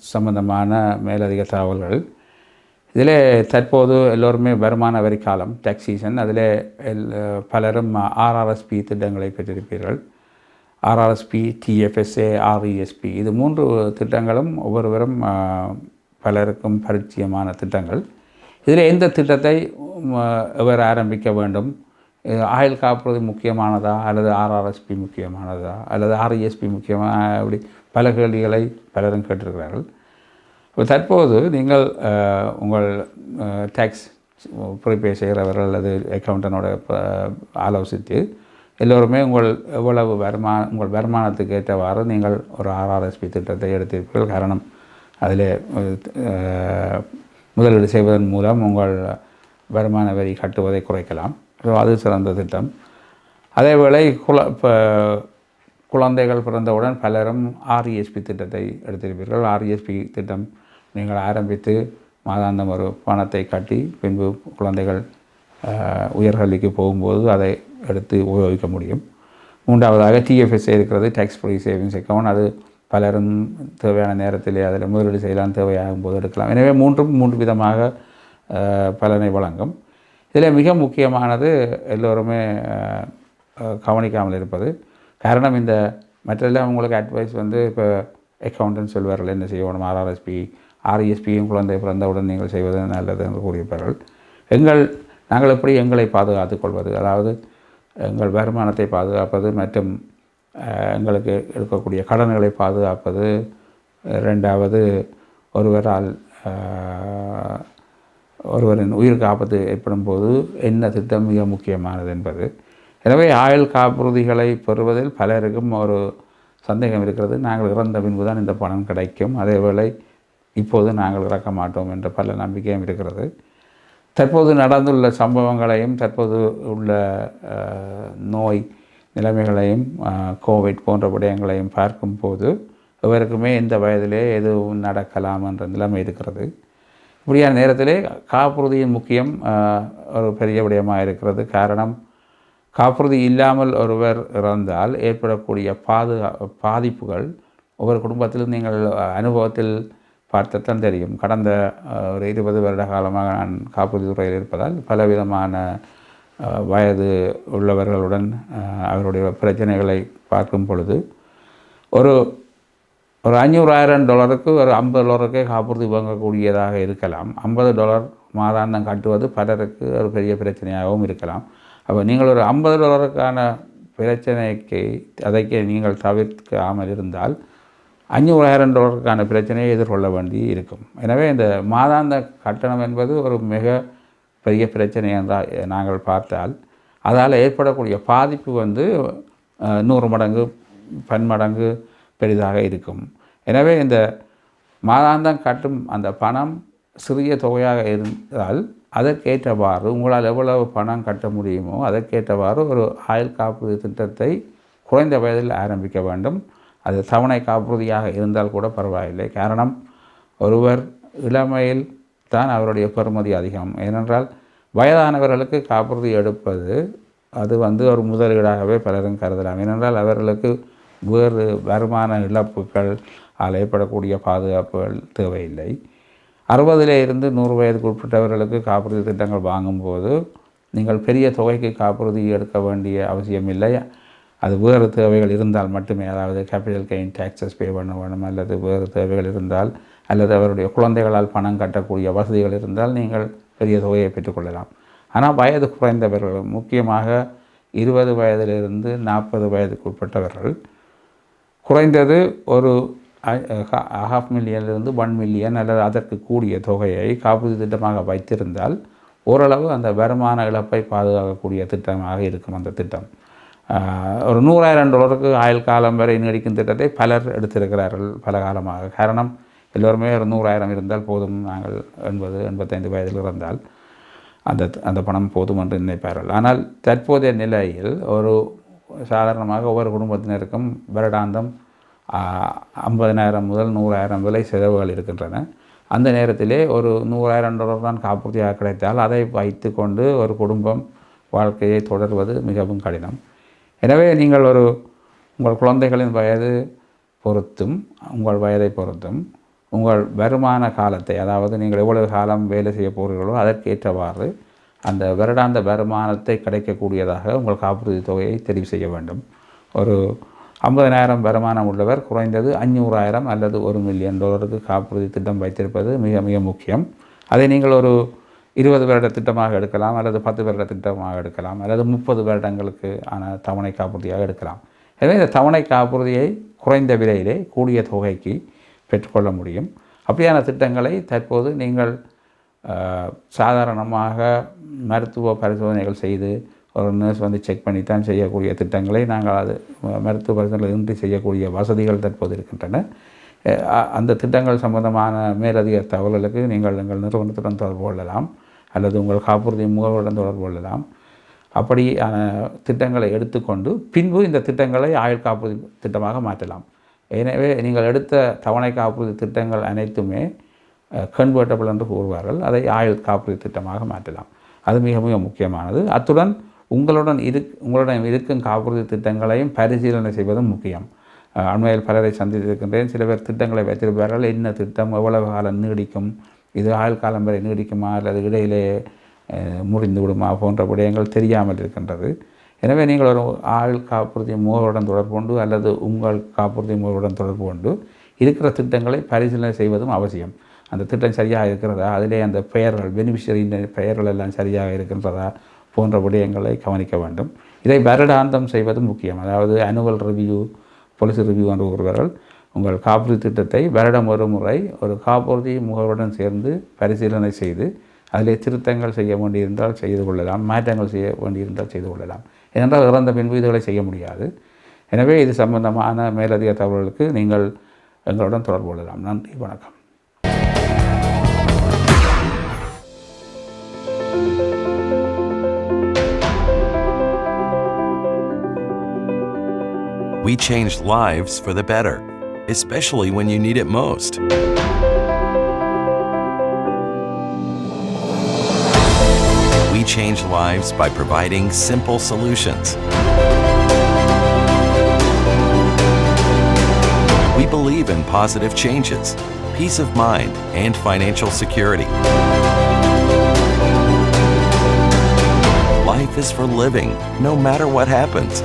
சம்பந்தமான மேலதிக தகவல்கள். இதில் தற்போது எல்லோருமே வருமான வரி காலம், டேக்ஸ் சீசன். அதில் பலரும் ஆர்ஆர்எஸ்பி திட்டங்களை பெற்றிருப்பீர்கள். ஆர்ஆர்எஸ்பி, டிஎஃப்எஸ்ஏ, ஆர்இஎஸ்பி, இது 3 திட்டங்களும் ஒவ்வொருவரும் பலருக்கும் பரிச்சயமான திட்டங்கள். இதில் எந்த திட்டத்தை எவர் ஆரம்பிக்க வேண்டும், ஆயுள் காப்புறுதி முக்கியமானதா அல்லது ஆர்ஆர்எஸ்பி முக்கியமானதா அல்லது ஆர்இஎஸ்பி முக்கியமாக, அப்படி பல கேள்விகளை பலரும் கேட்டிருக்கிறார்கள். இப்போ தற்போது நீங்கள் உங்கள் டேக்ஸ் ப்ரிப்பே செய்கிறவர்கள் அல்லது அக்கௌண்டனோட ஆலோசித்து எல்லோருமே உங்கள் வருமானத்துக்கு ஏற்றவாறு நீங்கள் ஒரு ஆர்ஆர்எஸ்பி திட்டத்தை எடுத்திருப்பீர்கள். காரணம், அதில் முதலீடு செய்வதன் மூலம் உங்கள் வருமான வரி கட்டுவதை குறைக்கலாம். ஸோ அது சிறந்த திட்டம். அதேவேளை குழந்தைகள் பிறந்தவுடன் பலரும் ஆர்இஎஸ்பி திட்டத்தை எடுத்திருப்பீர்கள். ஆர்இஎஸ்பி திட்டம் நீங்கள் ஆரம்பித்து மாதாந்தம் ஒரு பணத்தை கட்டி பின்பு குழந்தைகள் உயர்கல்விக்கு போகும்போது அதை எடுத்து உபயோகிக்க முடியும். மூன்றாவதாக டிஎஃப்எஸ்ஏ இருக்கிறது, டேக்ஸ் ஃப்ரீ சேவிங்ஸ் அக்கௌண்ட். அது பலரும் தேவையான நேரத்திலே அதில் முதலீடு செய்யலாம், தேவையாகும் போது எடுக்கலாம். எனவே மூன்று விதமாக பலனை வழங்கும். இதில் மிக முக்கியமானது எல்லோருமே கவனிக்காமல் இருப்பது. காரணம், இந்த மற்றெல்லாம் உங்களுக்கு அட்வைஸ் வந்து இப்போ அக்கௌண்டன்ட் சொல்வார்கள் என்ன செய்யணும், ஆர்ஆர்எஸ்பி, ஆர்இஎஸ்பியும் குழந்தை பிறந்தவுடன் நீங்கள் செய்வது நல்லது என்று கூறியிருப்பார்கள். நாங்கள் எப்படி எங்களை பாதுகாத்துக் கொள்வது, அதாவது எங்கள் வருமானத்தை பாதுகாப்பது மற்றும் எங்களுக்கு எடுக்கக்கூடிய கடன்களை பாதுகாப்பது. ரெண்டாவது, ஒருவரின் உயிருக்கு ஆபத்து ஏற்படும் போது என்ன திட்டம் மிக முக்கியமானது என்பது. எனவே ஆயுள் காப்புறுதிகளை பெறுவதில் பலருக்கும் ஒரு சந்தேகம் இருக்கிறது. நாங்கள் இறந்த பின்பு தான் இந்த பணம் கிடைக்கும், அதேவேளை இப்போது நாங்கள் இறக்க மாட்டோம் என்ற பல நம்பிக்கையும் இருக்கிறது. தற்போது நடந்துள்ள சம்பவங்களையும் தற்போது உள்ள நோய் நிலைமைகளையும் கோவிட் போன்ற விடயங்களையும் பார்க்கும்போது இவருக்குமே இந்த வயதிலே எதுவும் நடக்கலாம் என்ற நிலைமை இருக்கிறது. இப்படியான நேரத்திலே காப்புறுதியின் முக்கியம் ஒரு பெரிய விடயமாக இருக்கிறது. காரணம், காப்புறுதி இல்லாமல் ஒருவர் இறந்தால் ஏற்படக்கூடிய பாதிப்புகள் ஒவ்வொரு குடும்பத்திலும் நீங்கள் அனுபவத்தில் பார்த்தத்தான் தெரியும். கடந்த ஒரு 20 வருட காலமாக நான் காப்புறுதி துறையில் இருப்பதால் பலவிதமான வயது உள்ளவர்களுடன் அவருடைய பிரச்சனைகளை பார்க்கும் பொழுது ஒரு $500,000 ஒரு $50 காப்புறுதி வாங்கக்கூடியதாக இருக்கலாம். $50 மாதாந்தம் கட்டுவது பலருக்கு ஒரு பெரிய பிரச்சனையாகவும் இருக்கலாம். அப்போ நீங்கள் ஒரு $50 பிரச்சனைக்கு அதைக்கு நீங்கள் தவிர்க்காமல் இருந்தால் $500,000 பிரச்சனையை எதிர்கொள்ள வேண்டி இருக்கும். எனவே இந்த மாதாந்த கட்டணம் என்பது ஒரு மிக பெரிய பிரச்சனை என்றால் நாங்கள் பார்த்தால் அதால் ஏற்படக்கூடிய பாதிப்பு 100 மடங்கு பன்மடங்கு பெரிதாக இருக்கும். எனவே இந்த மாதாந்தம் கட்டும் அந்த பணம் சிறிய தொகையாக இருந்தால் அதற்கேற்றவாறு உங்களால் எவ்வளவு பணம் கட்ட முடியுமோ அதற்கேற்றவாறு ஒரு ஆயுள் காப்பீடு திட்டத்தை குறைந்த வயதில் ஆரம்பிக்க வேண்டும். அது தவணை காப்புறுதியாக இருந்தால் கூட பரவாயில்லை. காரணம், ஒருவர் இளமையில் தான் அவருடைய பெறுமதி அதிகம். ஏனென்றால் வயதானவர்களுக்கு காப்புறுதி எடுப்பது அது ஒரு முதலீடாகவே பலரும் கருதலாம். ஏனென்றால் அவர்களுக்கு வேறு வருமான இழப்புகள் ஏற்படக்கூடிய பாதுகாப்புகள் தேவையில்லை. 60 இருந்து 100 வயதுக்கு உட்பட்டவர்களுக்கு காப்புறுதி திட்டங்கள் வாங்கும்போது நீங்கள் பெரிய தொகைக்கு காப்புறுதி எடுக்க வேண்டிய அவசியம் இல்லை. அது வேறு தேவைகள் இருந்தால் மட்டுமே, அதாவது கேபிட்டல் கெயின் டேக்ஸஸ் பே பண்ண வேணும் அல்லது வேறு தேவைகள் இருந்தால் அல்லது அவருடைய குழந்தைகளால் பணம் கட்டக்கூடிய வசதிகள் இருந்தால் நீங்கள் பெரிய தொகையை பெற்றுக்கொள்ளலாம். ஆனால் வயது குறைந்தவர்கள், முக்கியமாக 20 வயதிலிருந்து 40 வயதுக்கு உட்பட்டவர்கள் குறைந்தது ஒரு $500,000 $1 million அல்லது அதற்கு கூடிய தொகையை காப்பீடு திட்டமாக வைத்திருந்தால் ஓரளவு அந்த வருமான இழப்பை பாதுகாக்கக்கூடிய திட்டமாக இருக்கும். அந்த திட்டம் ஒரு $100,000 ஆயுள் காலம் வரை நீடிக்கும் திட்டத்தை பலர் எடுத்திருக்கிறார்கள் பல காலமாக. காரணம், எல்லோருமே ஒரு 100,000 இருந்தால் போதும், நாங்கள் 80-85 வயதில் இருந்தால் அந்த பணம் போதும் என்று நினைப்பார்கள். ஆனால் தற்போதைய நிலையில் ஒரு சாதாரணமாக ஒவ்வொரு குடும்பத்தினருக்கும் வருடாந்தம் 50,000 முதல் 100,000 விலை செலவுகள் இருக்கின்றன. அந்த நேரத்திலே ஒரு $100,000 தான் காப்புறுதியாக கிடைத்தால் அதை வைத்து கொண்டு ஒரு குடும்பம் வாழ்க்கையை தொடர்வது மிகவும் கடினம். எனவே நீங்கள் உங்கள் குழந்தைகளின் வயது பொறுத்தும் உங்கள் வயதை பொறுத்தும் உங்கள் வருமான காலத்தை, அதாவது நீங்கள் எவ்வளவு காலம் வேலை செய்ய போகிறீர்களோ அதற்கேற்றவாறு அந்த வருடாந்த வருமானத்தை கிடைக்கக்கூடியதாக உங்கள் காப்புறுதி தொகையை தெரிவு செய்ய வேண்டும். ஒரு 50,000 வருமானம் உள்ளவர் குறைந்தது $500,000 அல்லது $1 million காப்புறுதி திட்டம் வைத்திருப்பது மிக மிக முக்கியம். அதை நீங்கள் ஒரு 20 வருட திட்டமாக எடுக்கலாம் அல்லது 10 வருட திட்டமாக எடுக்கலாம் அல்லது 30 வருடங்களுக்கு தவணை காப்புறுதியாக எடுக்கலாம். எனவே இந்த தவணை காப்புறுதியை குறைந்த விலையிலே கூடிய தொகைக்கு பெற்றுக்கொள்ள முடியும். அப்படியான திட்டங்களை தற்போது நீங்கள் சாதாரணமாக மருத்துவ பரிசோதனைகள் செய்து ஒரு நர்ஸ் செக் பண்ணி தான் செய்யக்கூடிய திட்டங்களை நாங்கள் அது மருத்துவ பரிசோதனை இன்றி செய்யக்கூடிய வசதிகள் தற்போது இருக்கின்றன. அந்த திட்டங்கள் சம்பந்தமான மேலதிக தகவல்களுக்கு நீங்கள் எங்கள் நிறுவனத்துடன் தொடர்பு கொள்ளலாம் அல்லது உங்கள் காப்புறுதி முகவருடன் தொடர்பு கொள்ளலாம். அப்படியான திட்டங்களை எடுத்துக்கொண்டு பின்பு இந்த திட்டங்களை ஆயுள் காப்புறுதி திட்டமாக மாற்றலாம். எனவே நீங்கள் எடுத்த தவணை காப்புறுதி திட்டங்கள் அனைத்துமே கன்வெர்ட்டபிள் என்று கூறுவார்கள். அதை ஆயுள் காப்புறுதி திட்டமாக மாற்றலாம். அது மிக மிக முக்கியமானது. அத்துடன் உங்களுடன் இருக்கும் காப்புறுதி திட்டங்களையும் பரிசீலனை செய்வதும் முக்கியம். அண்மையில் பலரை சந்தித்திருக்கின்றேன். சில பேர் திட்டங்களை வைத்திருப்பார்கள். என்ன திட்டம், எவ்வளவு காலம் நீடிக்கும், இது ஆயுள் காலம் வரை நீடிக்குமா அல்லது இடையிலே முடிந்து விடுமா போன்ற விடயங்கள் தெரியாமல் இருக்கின்றது. எனவே நீங்கள் ஒரு ஆயுள் காப்புறுதி முகவருடன் தொடர்பு கொண்டு அல்லது உங்கள் காப்புறுதி முகவருடன் தொடர்பு கொண்டு இருக்கிற திட்டங்களை பரிசீலனை செய்வதும் அவசியம். அந்த திட்டம் சரியாக இருக்கிறதா, அதிலே அந்த பெயர்கள், பெனிஃபிஷரியின் பெயர்கள் எல்லாம் சரியாக இருக்கின்றதா போன்ற விடயங்களை கவனிக்க வேண்டும். இதை வருடாந்தம் செய்வது முக்கியம். அதாவது ஆனுவல் ரிவ்யூ, பாலிசி ரிவ்யூ என்று கூறுவார்கள். உங்கள் காப்புறுதி திட்டத்தை வருடம் ஒரு முறை ஒரு காப்புறுதி முகவருடன் சேர்ந்து பரிசீலனை செய்து அதிலே திருத்தங்கள் செய்ய வேண்டியிருந்தால் செய்து கொள்ளலாம், மாற்றங்கள் செய்ய வேண்டியிருந்தால் செய்து கொள்ளலாம். ஏனென்றால் இறந்த பின்பு இதுகளை செய்ய முடியாது. எனவே இது சம்பந்தமான மேலதிக தகவல்களுக்கு நீங்கள் எங்களுடன் தொடர்பு கொள்ளலாம். நன்றி, வணக்கம். We changed lives for the better, especially when you need it most. We change lives by providing simple solutions. We believe in positive changes, peace of mind, and financial security. Life is for living, no matter what happens.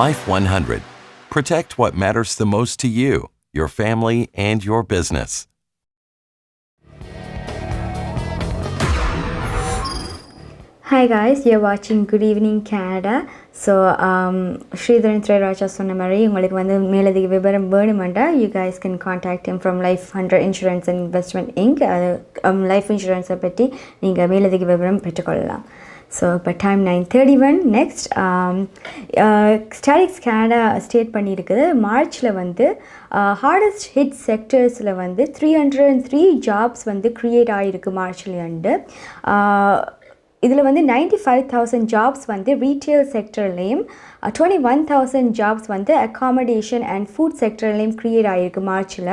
Life 100. Protect what matters the most to you, your family, and your business. Hi guys, you're watching Good Evening Canada. So, Sridharan Triraja சொன்ன மாதிரி உங்களுக்கு வந்து மேலதிக விவரம் வேணுமெண்டா you guys can contact him from Life 100 Insurance and Investment Inc. Life இன்சூரன்ஸை பற்றி நீங்கள் மேலதிக விவரம் பெற்றுக்கொள்ளலாம். ஸோ இப்போ time 9:31. Next statics Canada state பண்ணியிருக்குது மார்ச்சில் வந்து ஹார்டஸ்ட் ஹிட் செக்டர்ஸில் வந்து 303 ஜாப்ஸ் வந்து க்ரியேட் ஆகிருக்கு மார்ச்லேண்டு. இதில் வந்து 95,000 ஜாப்ஸ் வந்து ரீட்டெயில் செக்டர்லேயும் 21,000 ஜாப்ஸ் வந்து அக்காமடேஷன் அண்ட் ஃபுட் செக்டர்லேயும் க்ரியேட் ஆகிருக்கு மார்ச்சில்.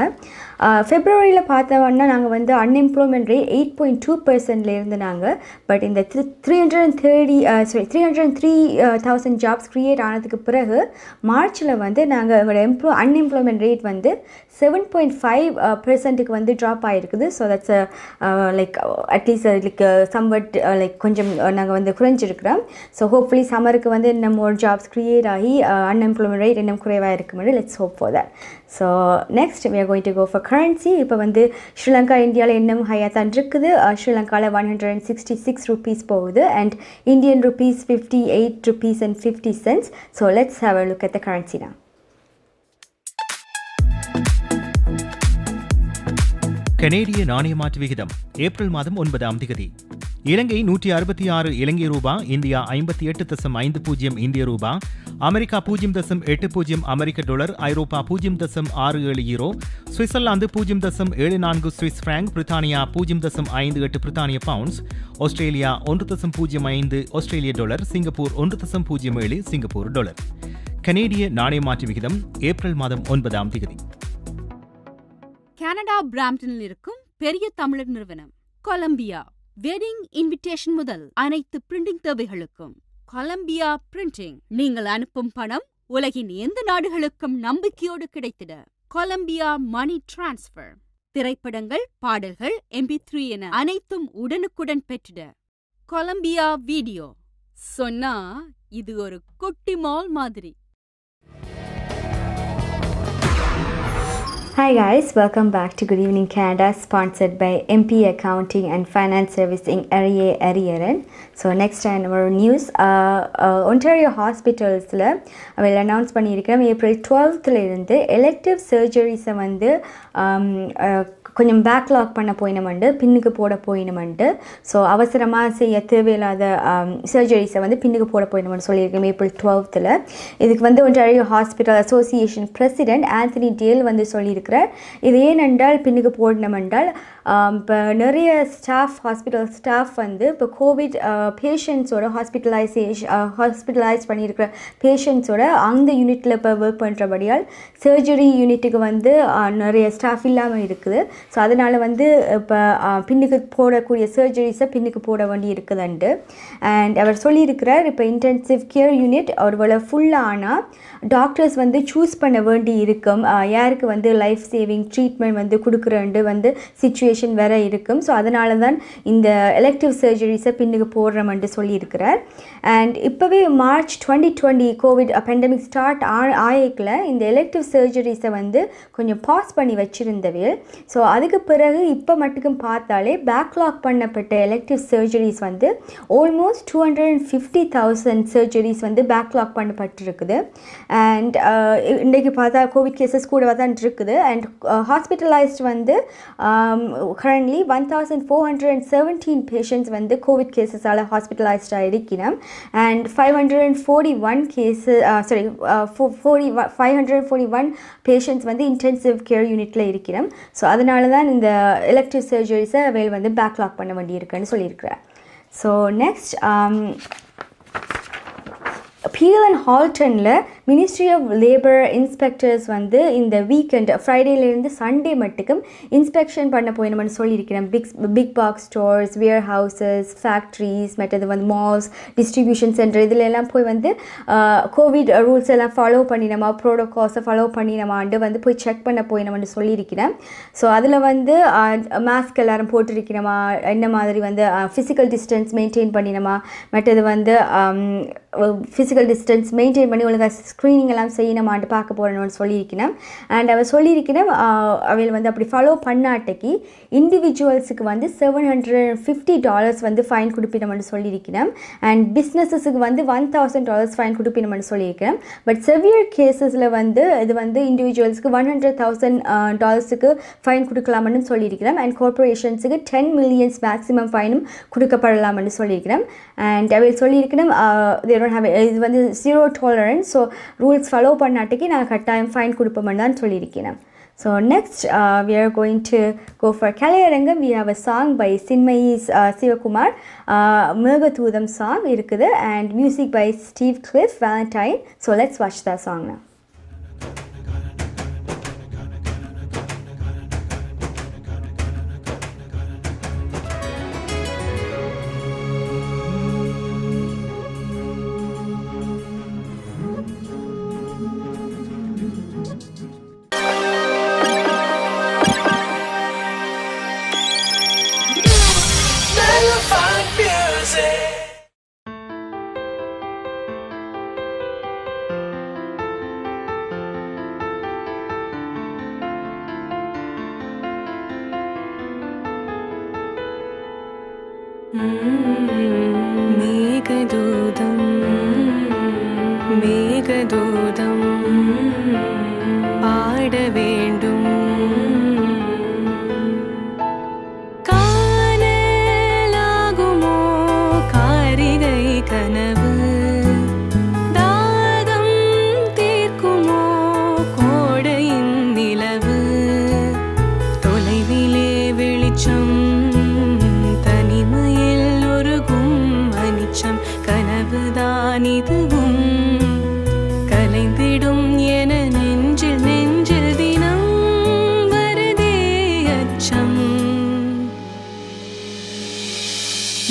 ஃபெப்ரவரியில் பார்த்தோம்னா நாங்கள் வந்து அன்எம்ப்ளாய்மெண்ட் ரேட் 8.2% இருந்தாங்க. பட் இந்த 303,000 ஜாப்ஸ் க்ரியேட் ஆனதுக்கு பிறகு மார்ச்சில் வந்து நாங்கள் எங்களோட அன்எம்ப்ளாய்மெண்ட் ரேட் வந்து 7.5% வந்து ட்ராப் ஆகிருக்குது. So that's like at least like சம்வட் like கொஞ்சம் நாங்கள் வந்து குறைஞ்சிருக்கிறோம். ஸோ ஹோப்ஃபுல்லி சம்மருக்கு வந்து இன்னும் ஒரு ஜாப்ஸ் க்ரியேட் ஆகி அன்எம்ப்ளாய்மெண்ட் ரேட் இன்னும் குறைவாக இருக்கும்போது let's hope for that. So next we are going to go for currency. இப்போ வந்து ஸ்ரீலங்கா இந்தியாவில் இன்னும் ஹையாக தான் இருக்குது. ஸ்ரீலங்காவில் 166 rupees போகுது and Indian rupees 58 rupees and 50 cents. So let's have a look at the currency now. கனேடிய நாணய மாற்று விகிதம் ஏப்ரல் மாதம் 9ஆம் தேதி இலங்கை 166 இலங்கை ரூபா, இந்தியா 58.50 இந்திய ரூபா, அமெரிக்கா 0.80 அமெரிக்க டாலர், ஐரோப்பா 0.67 யூரோ, சுவிட்சர்லாந்து 0.74 சுவிஸ் பிராங்க், பிரித்தானியா 0.58 பிரித்தானிய பவுண்ட்ஸ், ஆஸ்திரேலியா 1.05 ஆஸ்திரேலிய டாலர், சிங்கப்பூர் 1.07 சிங்கப்பூர் டாலர். கனேடிய நாணய மாற்று விகிதம் ஏப்ரல் மாதம் 9ஆம் தேதி. கனடா பிராம்ப்டனில் இருக்கும் பெரிய தமிழர் நிறுவனம் கொலம்பியா வெட்டிங் இன்விடேஷன் முதல் அனைத்து பிரிண்டிங் தேவைகளுக்கும் கொலம்பியா பிரிண்டிங். நீங்கள் அனுப்பும் பணம் உலகின் எந்த நாடுகளுக்கும் நம்பிக்கையோடு கிடைத்திட கொலம்பியா மணி டிரான்ஸ்ஃபர். திரைப்படங்கள், பாடல்கள், MP3 என அனைத்தும் உடனுக்குடன் பெற்றிட கொலம்பியா வீடியோ. சொன்னா இது ஒரு குட்டி மால் மாதிரி. Hi guys, welcome back to Good Evening Canada, sponsored by MP Accounting and Finance Servicing Ariaran. So next time our news, Ontario hospitals will announce பண்ணியிருக்கிறோம் ஏப்ரல் 12th இருந்து elective surgeries வந்து கொஞ்சம் backlog பண்ண போயினமண்டு, பின்னுக்கு போட போயினமண்டு. So அவசரமாக செய்ய தேவையில்லாத சர்ஜரிஸை வந்து பின்னுக்கு போட போயினமன்னு சொல்லியிருக்கோம் ஏப்ரல் 12th. இதுக்கு வந்து Ontario Hospital Association president Anthony Dale வந்து சொல்லியிருக்கிறார். இது ஏனென்றால் பின்னுக்கு போடணுமென்றால் இப்போ நிறைய ஹாஸ்பிட்டல் ஸ்டாஃப் வந்து இப்போ கோவிட் பேஷண்ட்ஸோட ஹாஸ்பிட்டலைஸ் பண்ணியிருக்கிற பேஷண்ட்ஸோட அந்த யூனிட்டில் இப்போ ஒர்க் பண்ணுறபடியால் சர்ஜரி யூனிட்டுக்கு வந்து நிறைய ஸ்டாஃப் இல்லாமல் இருக்குது. ஸோ அதனால் வந்து இப்போ பின்னுக்கு போடக்கூடிய சர்ஜரிஸை பின்னுக்கு போட வேண்டி இருக்குதுண்டு. அண்ட் அவர் சொல்லியிருக்கிறார் இப்போ இன்டென்சிவ் கேர் யூனிட் ஒருவேளை ஃபுல்லானால் டாக்டர்ஸ் வந்து சூஸ் பண்ண வேண்டி இருக்கும் யாருக்கு வந்து லைஃப் சேவிங் ட்ரீட்மெண்ட் வந்து கொடுக்குறண்டு வந்து சிச்சுவேஷன் வேற இருக்கும். ஸோ அதனால தான் இந்த எலெக்டிவ் சர்ஜரிஸை பின்னுக்கு போடுறோம்னு சொல்லியிருக்கிறார். அண்ட் இப்போவே மார்ச் 2020 கோவிட் பெண்டமிக் ஸ்டார்ட் ஆயிக்கல இந்த எலெக்டிவ் சர்ஜரிஸை வந்து கொஞ்சம் பாஸ் பண்ணி வச்சுருந்தவே. ஸோ அதுக்கு பிறகு இப்போ மட்டுக்கும் பார்த்தாலே பேக்லாக் பண்ணப்பட்ட எலெக்டிவ் சர்ஜரிஸ் வந்து ஆல்மோஸ்ட் 250,000 சர்ஜரிஸ் வந்து பேக்லாக் பண்ணப்பட்டிருக்குது. அண்ட் இன்றைக்கு பார்த்தா கோவிட் கேசஸ் கூட தான் இருக்குது. அண்ட் ஹாஸ்பிட்டலைஸ்ட் வந்து currently 1,417 patients வந்து கோவிட் கேசஸால் ஹாஸ்பிட்டலைஸ்டாக இருக்கிறோம். அண்ட் 541 கேஸஸ் 541 பேஷண்ட்ஸ் வந்து இன்டென்சிவ் கேர் யூனிட்டில் இருக்கிறோம். ஸோ அதனால தான் இந்த எலெக்டிவ் சர்ஜரிஸை அவைல் வந்து பேக்லாக் பண்ண வேண்டியிருக்குன்னு சொல்லியிருக்கிறேன். ஸோ நெக்ஸ்ட் Peel and Haltonல மினிஸ்ட்ரி ஆஃப் லேபர் இன்ஸ்பெக்டர்ஸ் வந்து இந்த வீக்கெண்ட் ஃப்ரைடேலேருந்து சண்டே மட்டுக்கும் இன்ஸ்பெக்ஷன் பண்ண போயினோம்னு சொல்லியிருக்கிறேன். Big box stores, warehouses, factories, மற்றது வந்து மால்ஸ், டிஸ்ட்ரிபியூஷன் சென்டர் இதில் எல்லாம் போய் வந்து கோவிட் ரூல்ஸ் எல்லாம் ஃபாலோ பண்ணினோமா, ப்ரோட்டோகால்ஸை ஃபாலோ பண்ணினோமாண்டு வந்து போய் செக் பண்ண போயினோம்னு சொல்லியிருக்கிறேன். ஸோ அதில் வந்து மாஸ்க் எல்லோரும் போட்டிருக்கிறோமா, என்ன மாதிரி வந்து ஃபிசிக்கல் டிஸ்டன்ஸ் மெயின்டைன் பண்ணினோமா, மற்றது வந்து ஃபிசிக்கல் டிஸ்டன்ஸ் மெயின்டைன் பண்ணி ஒழுங்காக ஸ்க்ரீனிங் எல்லாம் செய்யணுமான்ட்டு பார்க்க போகிறேன்னு சொல்லியிருக்கிறேன். அண்ட் அவள் சொல்லியிருக்கிறேன் அவள் வந்து அப்படி ஃபாலோ பண்ணாட்டைக்கு இண்டிவிஜுவல்ஸுக்கு வந்து $750 வந்து ஃபைன் கொடுப்பினோம்னு சொல்லியிருக்கிறேன். அண்ட் பிஸ்னஸஸுக்கு வந்து $1,000 ஃபைன் கொடுப்பினோம்னு சொல்லியிருக்கிறேன். பட் செவியர் கேசஸில் வந்து இது வந்து இண்டிவிஜுவல்ஸுக்கு $100,000 ஃபைன் கொடுக்கலாம்னு சொல்லியிருக்கிறேன். அண்ட் கார்பரேஷன்ஸுக்கு $10 million மேக்ஸிமம் ஃபைனும் கொடுக்கப்படலாம்னு சொல்லியிருக்கிறேன். அண்ட் அவள் சொல்லியிருக்கிறேன் இது வந்து 0 tolerance, ஸோ ரூல்ஸ் ஃபாலோ பண்ணாட்டிக்கு நான் கட்டாயம் ஃபைன் கொடுப்போம்னு தான் சொல்லியிருக்கிறேன். So next we are going to go for Kalayarangam. We have a song by Sinmayi Sivakumar, Mergathudam song இருக்குது, and music by Steve Cliff Valentine. So let's watch that song now. Meghaduta Meghaduta பாட வேண்டும், காணலாகுமோ காரிகை கனவு, தாகம் தீர்க்குமோ கோடையின் நிலவு, தொலைவிலே வெளிச்சம் கனவுதான் இதுவும் கலைந்திடும் என நெஞ்சில் நெஞ்சில் தினம் வருதே அச்சம்.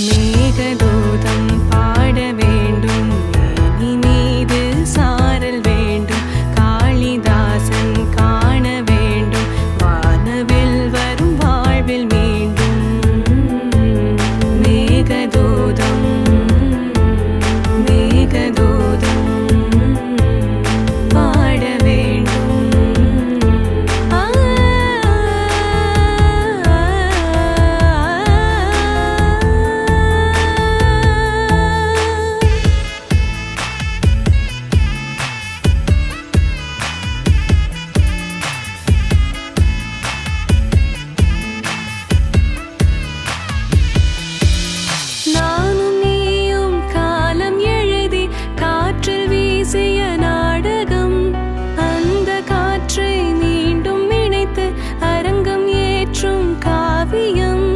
மேகதூதம் பாட வேண்டும், மேனி மீது சாரல் வேண்டும், காளிதாசன் காண வேண்டும், வானவில் வரும் வாழ்வில் மீண்டும். மேகதூதம் பாட வேண்டும். நானும் நீயும் காலம் எழுதி காற்றில் வீசிய நாடகம், அந்த காற்றை மீண்டும் இணைத்து அரங்கம் ஏற்றும் காவியம்,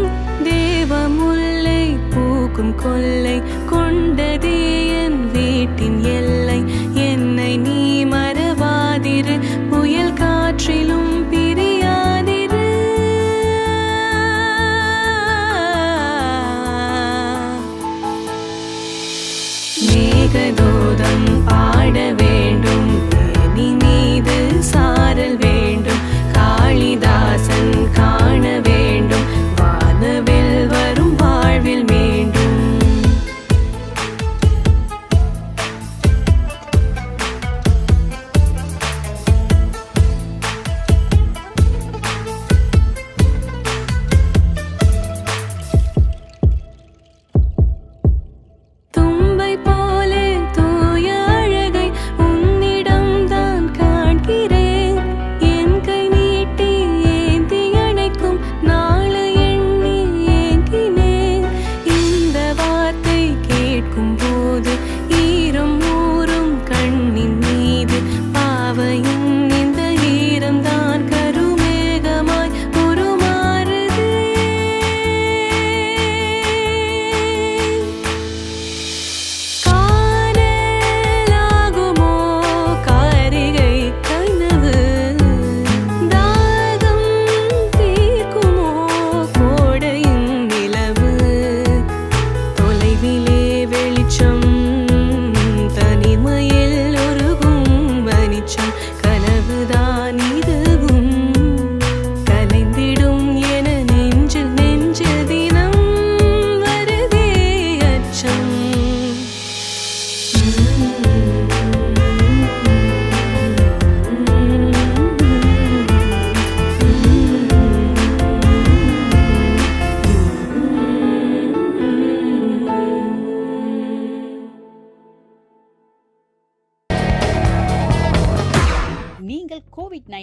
தேவமுல்லை பூக்கும் கொல்லை கொண்டதே என் வீட்டின் எல்லை, என்னை நீ மறவாதிரு, புயல் காற்றிலும் பிரியாதிரு. மேகதூதம் பாட வேண்டும், மேனி மீது சாரல் வேண்டும், காளிதாசன் காண வேண்டும், வானவில் வரும் வாழ்வில் மீண்டும்.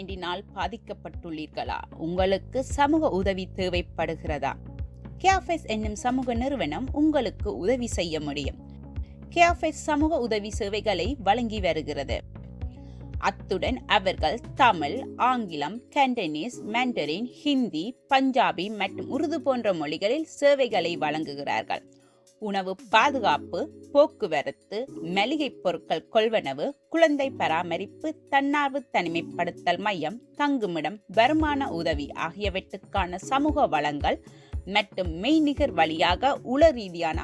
COVID-19 பாதிக்கப்பட்டுள்ளீர்களா? உங்களுக்கு சமூக உதவி தேவைப்படுகிறதா? கேஃபெஸ் என்னும் சமூக நிறுவனம் உங்களுக்கு உதவி செய்ய முடியும். கேஃபெஸ் சமூக உதவி சேவைகளை வழங்கி வருகிறது. அத்துடன் அவர்கள் தமிழ், ஆங்கிலம், கண்டனீஸ், மண்டரின், ஹிந்தி, பஞ்சாபி மற்றும் உருது போன்ற மொழிகளில் சேவைகளை வழங்குகிறார்கள். உணவு பாதுகாப்பு, போக்குவரத்து, மளிகை பொருட்கள் கொள்வனவு, குழந்தை பராமரிப்பு, தன்னார்வ தனிமைப்படுத்தல் மையம், தங்குமிடம், வருமான உதவி ஆகியவற்றுக்கான சமூக வளங்கள் மற்றும் மெய்நிகர் வழியாக உள ரீதியான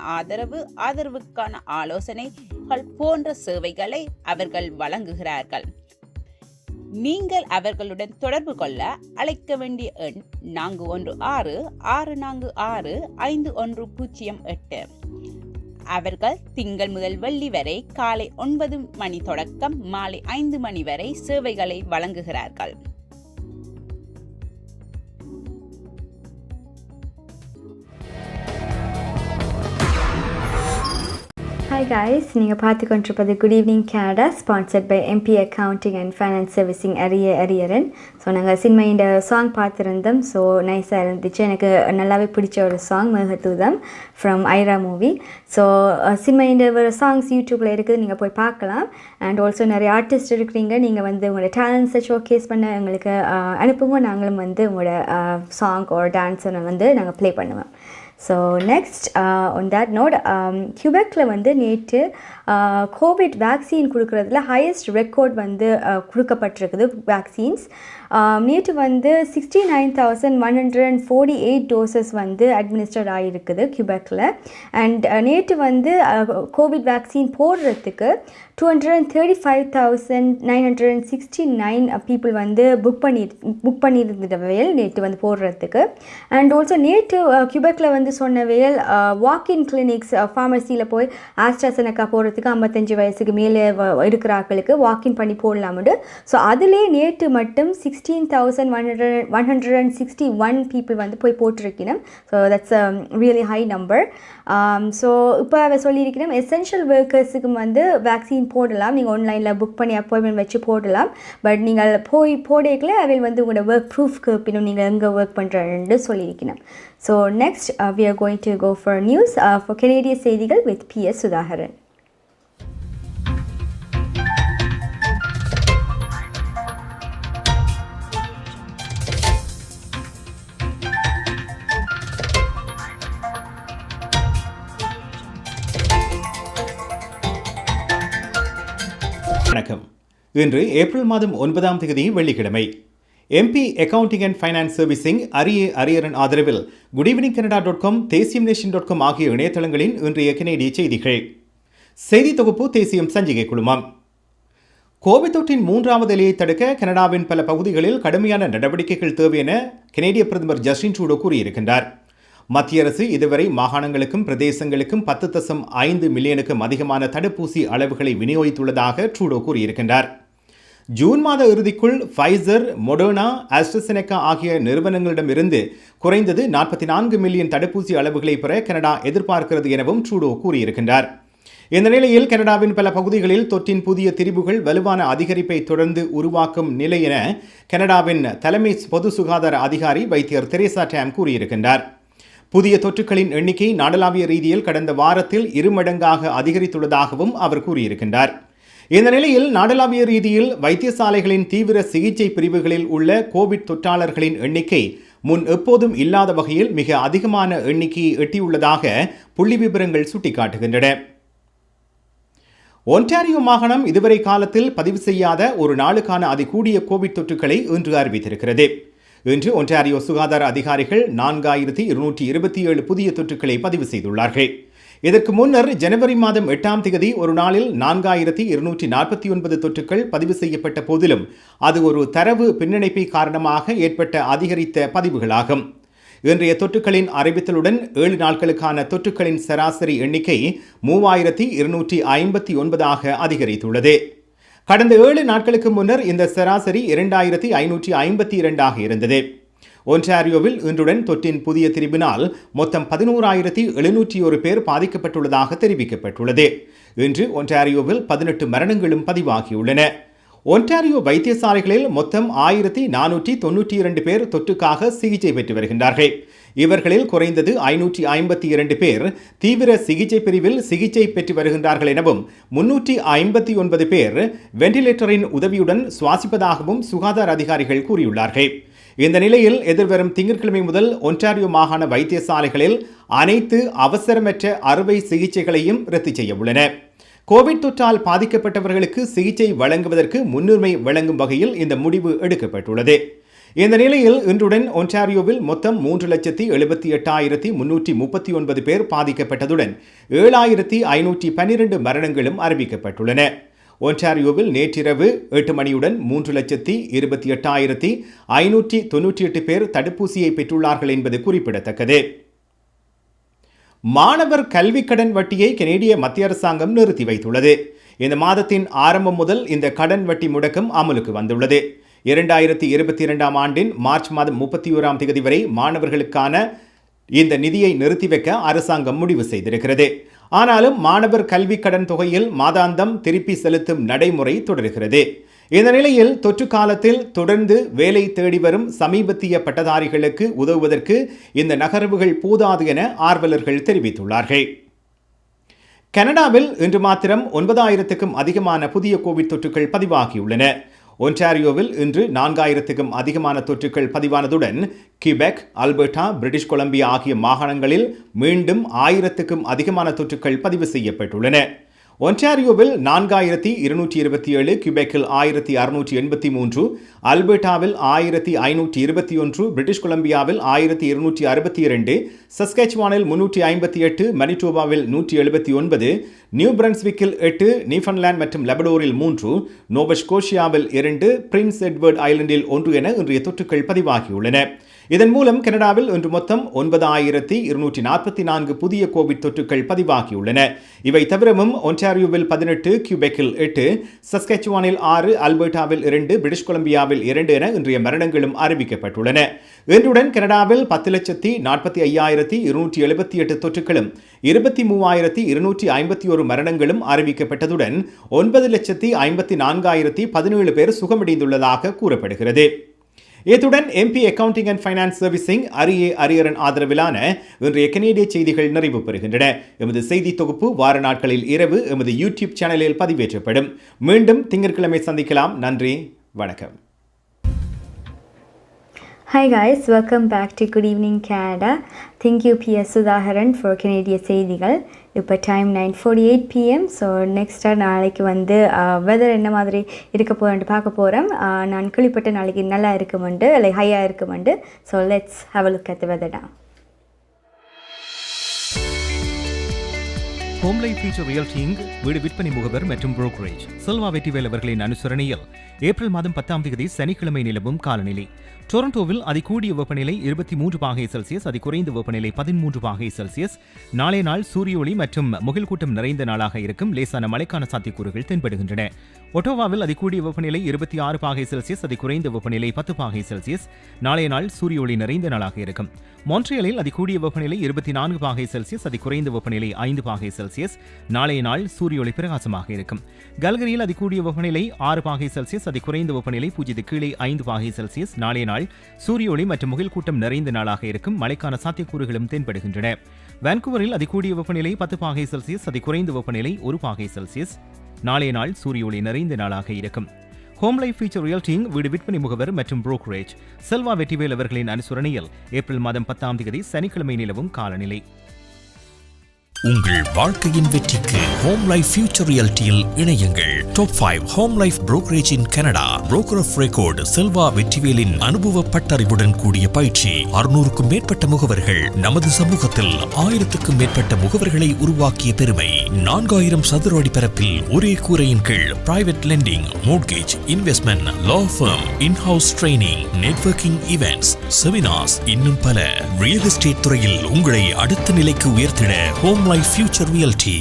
ஆதரவுக்கான ஆலோசனைகள் போன்ற சேவைகளை அவர்கள் வழங்குகிறார்கள். நீங்கள் அவர்களுடன் தொடர்பு கொள்ள அழைக்க வேண்டிய எண் 416-646-5108. அவர்கள் திங்கள் முதல் வெள்ளி வரை காலை 9 மணி தொடக்கம் மாலை 5 மணி வரை சேவைகளை வழங்குகிறார்கள். Hi guys, நீங்கள் பார்த்து கொண்டிருப்பது good evening Canada, sponsored by MP accounting and finance servicing அரியரன். ஸோ நாங்கள் சின்மையோட சாங் பார்த்துருந்தோம். ஸோ நைஸாக இருந்துச்சு. எனக்கு நல்லாவே பிடிச்ச ஒரு சாங் மேகதூதம் ஃப்ரம் ஐரா மூவி. ஸோ சின்மையோட ஒரு சாங்ஸ் யூடியூப்பில் இருக்குது, நீங்கள் போய் பார்க்கலாம். அண்ட் ஆல்சோ நிறைய ஆர்டிஸ்ட் இருக்கிறீங்க, நீங்கள் வந்து உங்களோட டேலண்ட்ஸை ஷோகேஸ் பண்ண எங்களுக்கு அனுப்புங்க. நாங்களும் வந்து உங்களோட சாங் ஒரு டான்ஸை வந்து நாங்கள் ப்ளே பண்ணுவோம். So next on that note, கியூபெக்கில் வந்து நேற்று கோவிட் வேக்சின் கொடுக்குறதுல ஹையஸ்ட் ரெக்கார்ட் வந்து கொடுக்கப்பட்டிருக்குது வேக்சின்ஸ். நேற்று வந்து 69,148 டோசஸ் வந்து அட்மினிஸ்டர்ட் ஆகிருக்குது கியூபெக்கில். அண்ட் நேற்று வந்து கோவிட் வேக்சின் போடுறதுக்கு 235,969 பீப்புள் வந்து புக் பண்ணியிருந்தவையல் நேற்று வந்து போடுறதுக்கு. அண்ட் ஆல்சோ நேற்று கியூபெக்கில் வந்து சொன்னவையல் வாக்கின் கிளினிக்ஸ், ஃபார்மசியில் போய் ஆஸ்ட்ராசெனக்கா போடுறதுக்கு 55 வயசுக்கு மேலே இருக்கிற ஆட்களுக்கு வாக்கின் பண்ணி போடலாமுண்டு. ஸோ அதிலே நேற்று மட்டும் 16,161 பீப்புள் வந்து போய் போட்டிருக்கணும். So that's a really high number. So இப்போ சொல்லியிருக்கணும் எசென்ஷியல் ஒர்க்கர்ஸுக்கு வந்து வேக்சின் போடலாம். நீங்கள் ஆன்லைனில் புக் பண்ணி அப்பாயின்மெண்ட் வச்சு போடலாம். பட் நீங்கள் போய் போடல அவையில் வந்து உங்களோட ஒர்க் ப்ரூஃப் கேட்பினும் நீங்கள் எங்கே ஒர்க் பண்ணுறேன்னு சொல்லியிருக்கணும். So next we are going to go for news for கனேடிய செய்திகள் with Ps. சுதாகரன். வணக்கம். இன்று ஏப்ரல் மாதம் 9ஆம் தேதி வெள்ளிக்கிழமை. MP accounting and finance servicing Hariharan ஆதரவில் goodeveningcanada.com தேசியம்நேஷன்.com ஆகிய இணையதளங்களின் இன்றைய கனேடிய செய்திகள். செய்தி தொகுப்பு தேசியம் சஞ்சிகை குழுமம். கோவிட் தொற்றின் 3வது அலையை தடுக்க கனடாவின் பல பகுதிகளில் கடுமையான நடவடிக்கைகள் தேவை என கனேடிய பிரதமர் ஜஸ்டின் ட்ரூடோ கூறியிருக்கின்றார். மத்திய அரசு இதுவரை மாகாணங்களுக்கும் பிரதேசங்களுக்கும் 10.5 மில்லியனுக்கும் அதிகமான தடுப்பூசி அளவுகளை விநியோகித்துள்ளதாக ட்ரூடோ கூறியிருக்கின்றார். ஜூன் மாத இறுதிக்குள் ஃபைசர், மொடர்னா, ஆஸ்ட்ராசெனக்கா ஆகிய நிறுவனங்களிடமிருந்து குறைந்தது 44 மில்லியன் தடுப்பூசி அளவுகளை பெற கனடா எதிர்பார்க்கிறது எனவும் ட்ரூடோ கூறியிருக்கின்றார். இந்த நிலையில் கனடாவின் பல பகுதிகளில் தொற்றின் புதிய திரிபுகள் வலுவான அதிகரிப்பை தொடர்ந்து உருவாக்கும் நிலை என கனடாவின் தலைமை பொது சுகாதார அதிகாரி வைத்தியர் தெரேசா டேம் கூறியிருக்கின்றார். புதிய தொற்றுகளின் எண்ணிக்கை நாடளாவிய ரீதியில் கடந்த வாரத்தில் 2 மடங்காக அதிகரித்துள்ளதாகவும் அவர் கூறியிருக்கின்றார். இந்த நிலையில் நாடளாவிய ரீதியில் வைத்தியசாலைகளின் தீவிர சிகிச்சை பிரிவுகளில் உள்ள கோவிட் தொற்றாளர்களின் எண்ணிக்கை முன் எப்போதும் இல்லாத வகையில் மிக அதிகமான எண்ணிக்கையை எட்டியுள்ளதாக புள்ளி விவரங்கள் சுட்டிக்காட்டுகின்றன. ஒன்டாரியோ மாகாணம் இதுவரை காலத்தில் பதிவு செய்யாத ஒரு நாளுக்கான அதிகூடிய கோவிட் தொற்றுகளை இன்று அறிவித்திருக்கிறது. இன்று ஒன்டாரியோ சுகாதார அதிகாரிகள் 4,227 புதிய தொற்றுக்களை பதிவு செய்துள்ளார்கள். இதற்கு முன்னர் ஜனவரி மாதம் 8ஆம் தேதி ஒரு நாளில் 4,249 தொற்றுக்கள் பதிவு செய்யப்பட்ட போதிலும் அது ஒரு தரவு பின்னிணைப்பை காரணமாக ஏற்பட்ட அதிகரித்த பதிவுகளாகும். இன்றைய தொற்றுக்களின் அறிவித்தலுடன் 7 நாட்களுக்கான தொற்றுக்களின் சராசரி எண்ணிக்கை 3,259 அதிகரித்துள்ளது. கடந்த 7 நாட்களுக்கு முன்னர் இந்த சராசரி 2,552 இருந்தது. ஒன்டாரியோவில் இன்றுடன் தொற்றின் புதிய திரிபினால் மொத்தம் 11,701 பேர் பாதிக்கப்பட்டுள்ளதாக தெரிவிக்கப்பட்டுள்ளது. இன்று ஒன்டாரியோவில் 18 மரணங்களும் பதிவாகியுள்ளன. ஒன்டாரியோ வைத்தியசாலைகளில் மொத்தம் 1492 பேர் தொற்றுக்காக சிகிச்சை பெற்று வருகின்றார்கள். இவர்களில் குறைந்தது 552 பேர் தீவிர சிகிச்சை பிரிவில் சிகிச்சை பெற்று வருகின்றார்கள் எனவும் 359 பேர் வெண்டிலேட்டரின் உதவியுடன் சுவாசிப்பதாகவும் சுகாதார அதிகாரிகள் கூறியுள்ளார்கள். இந்த நிலையில் எதிர்வரும் திங்கட்கிழமை முதல் ஒன்டாரியோ மாகாண வைத்தியசாலைகளில் அனைத்து அவசரமற்ற அறுவை சிகிச்சைகளையும் ரத்து செய்ய உள்ளன. கோவிட் தொற்றால் பாதிக்கப்பட்டவர்களுக்கு சிகிச்சை வழங்குவதற்கு முன்னுரிமை வழங்கும் வகையில் இந்த முடிவு எடுக்கப்பட்டுள்ளது. இந்த நிலையில் இன்றுடன் ஒன்டாரியோவில் மொத்தம் 3,78,339 பேர் பாதிக்கப்பட்டதுடன் 7,512 மரணங்களும் அறிவிக்கப்பட்டுள்ளன. ஒன்டாரியோவில் நேற்றிரவு 8 மணியுடன் 3,28,598 பேர் தடுப்பூசியை பெற்றுள்ளார்கள் என்பது குறிப்பிடத்தக்கது. மாணவர் கல்விக் கடன் வட்டியை கனேடிய மத்திய அரசாங்கம் நிறுத்தி வைத்துள்ளது. இந்த மாதத்தின் ஆரம்பம் முதல் இந்த கடன் வட்டி முடக்கம் அமலுக்கு வந்துள்ளது. 2022 ஆண்டின் மார்ச் மாதம் 31ஆம் தேதி வரை மாணவர்களுக்கான இந்த நிதியை நிறுத்தி வைக்க அரசாங்கம் முடிவு செய்திருக்கிறது. ஆனாலும் மாணவர் கல்வி கடன் தொகையில் மாதாந்தம் திருப்பி செலுத்தும் நடைமுறை தொடர்கிறது. இந்த நிலையில் தொற்று காலத்தில் தொடர்ந்து வேலை தேடி வரும் சமீபத்திய பட்டதாரிகளுக்கு உதவுவதற்கு இந்த நகர்வுகள் போதாது என ஆர்வலர்கள் தெரிவித்துள்ளார்கள். கனடாவில் இன்று மாத்திரம் 9,000க்கும் அதிகமான புதிய கோவிட் தொற்றுகள் பதிவாகியுள்ளன. ஒன்டாரியோவில் இன்று 4,000க்கும் அதிகமான தொற்றுகள் பதிவானதுடன் கியூபெக், அல்பர்டா, பிரிட்டிஷ் கொலம்பியா ஆகிய மாகாணங்களில் மீண்டும் 1,000க்கும் அதிகமான தொற்றுகள் பதிவு செய்யப்பட்டுள்ளன. ஒன்டாரியோவில் 4,227, கியூபெக்கில் 1,683, அல்பர்டாவில் 1,521, பிரிட்டிஷ் கொலம்பியாவில் 1,262, சஸ்கெச்சுவானில் 358, மனிடோபாவில் 179, நியூ பிரன்ஸ்விக்கில் 8, நியூஃபவுண்ட்லாந்து மற்றும் லெபடோரில் 3, நோவஸ்கோஷியாவில் 2, பிரின்ஸ் எட்வர்ட் ஐலண்டில் 1 என இன்றைய தொற்றுகள் பதிவாகியுள்ளன. இதன் மூலம் கனடாவில் இன்று மொத்தம் 9,244 புதிய கோவிட் தொற்றுகள் பதிவாகியுள்ளன. இவை தவிரவும் ஒன்டாரியோவில் 18, கியூபெக்கில் 8, சஸ்கெச்சுவானில் 6, அல்பர்டாவில் 2, பிரிட்டிஷ் கொலம்பியாவில் 2 என இன்றைய மரணங்களும் அறிவிக்கப்பட்டுள்ளன. இன்றுடன் கனடாவில் 10,45,278 தொற்றுகளும் 23,251 மரணங்களும் அறிவிக்கப்பட்டதுடன் 9,54,017 பேர் சுகமடைந்துள்ளதாக கூறப்படுகிறது. இத்துடன் MP accounting and finance servicing Ariyaran ஆதரவிலான இன்றைய கனேடிய செய்திகள் நிறைவு பெறுகின்றன. எமது செய்தி தொகுப்பு வார நாட்களில் இரவு எமது யூடியூப் சேனலில் பதிவேற்றப்படும். மீண்டும் திங்கட்கிழமை சந்திக்கலாம். நன்றி, வணக்கம். Hi guys, welcome back to Good Evening Canada. Thank you Ps.ச for Canadian செய்திகள். இப்போ டைம் 9:48 PM. ஸோ நெக்ஸ்ட்டாக நாளைக்கு வந்து வெதர் என்ன மாதிரி இருக்க போகிறேன்ட்டு பார்க்க போகிறேன். நான் கேள்விப்பட்ட நாளைக்கு நல்லா இருக்குமெண்டு, லைக் ஹையாக இருக்குமெண்டு. So let's have a look at the weather now. Home life future ரியல்டிங் வீடு விற்பனை முகவர் மற்றும் புரோக்கரேஜ் செல்வா வெற்றிவேல் அவர்களின் அனுசரணையில் ஏப்ரல் மாதம் 10ஆம் தேதி சனிக்கிழமை நிலவும் காலநிலை. டொரண்டோவில் அதிகூடிய வெப்பநிலை 23°C, அதிகுறைந்த வெப்பநிலை 13°C. நாளைய நாள் சூரிய ஒளி மற்றும் முகில் கூட்டம் நிறைந்த நாளாக இருக்கும். லேசான மழைக்கான சாத்தியக்கூறுகள் தென்படுகின்றன. ஒட்டோவாவில் அதிகூடிய வெப்பநிலை 26°C, அதிகுறைந்த வெப்பநிலை 10°C. நாளைய நாள் சூரிய ஒளி நிறைந்த நாளாக இருக்கும். மான்ட்ரியலில் அதிகூடிய வெப்பநிலை 24°C, அதிகுறைந்த வெப்பநிலை 5°C. நாளைய நாள் சூரிய ஒளி பிரகாசமாக இருக்கும். கல்கரியில் அதிகூடிய வெப்பநிலை 6°C, அதிகுறைந்த வெப்பநிலை 0 கீழே 5°C. நாளைய நாள் சூரிய ஒளி மற்றும் முகில் கூட்டம் நிறைந்த நாளாக இருக்கும். மழைக்கான சாத்தியக்கூறுகளும் தென்படுகின்றன. வான்கூவரில் அதிகூடிய வெப்பநிலை 10°C, அதிகுறைந்த வெப்பநிலை 1°C. நாளைய நாள் சூரிய ஒளி நிறைந்த நாளாக இருக்கும். ஹோம் லைஃப் ஃபியூச்சர் ரியல்டிங் வீடு விற்பனை முகவர் மற்றும் புரோக்கரேஜ் செல்வா வெற்றிவேல் அவர்களின் அனுசரணையில் ஏப்ரல் மாதம் 10ஆம் தேதி சனிக்கிழமை நிலவும் காலநிலை. உங்கள் வாழ்க்கையின் வெற்றிக்கு ஹோம் லைஃப் ஃபியூச்சர் ரியல்டியில் இணையுங்கள். Top 5 home life brokerage in Canada. Broker of record Selva வெற்றிவேலின் அனுபவ பட்டறிவுடன் கூடிய பயிற்சி. 600க்கும் மேற்பட்ட முகவர்கள். நமது சமூகத்தில் 1000க்கும் மேற்பட்ட முகவர்களை உருவாக்கிய பெருமை. 4000 சதுர அடி பரப்பில் ஒரே கூரையின் கீழ் private lending, mortgage, investment, law firm, in house training, networking events, seminars, இன்னும் பல. ரியல் எஸ்டேட் துறையில் உங்களை அடுத்த நிலைக்கு உயர்த்திட home life future realty.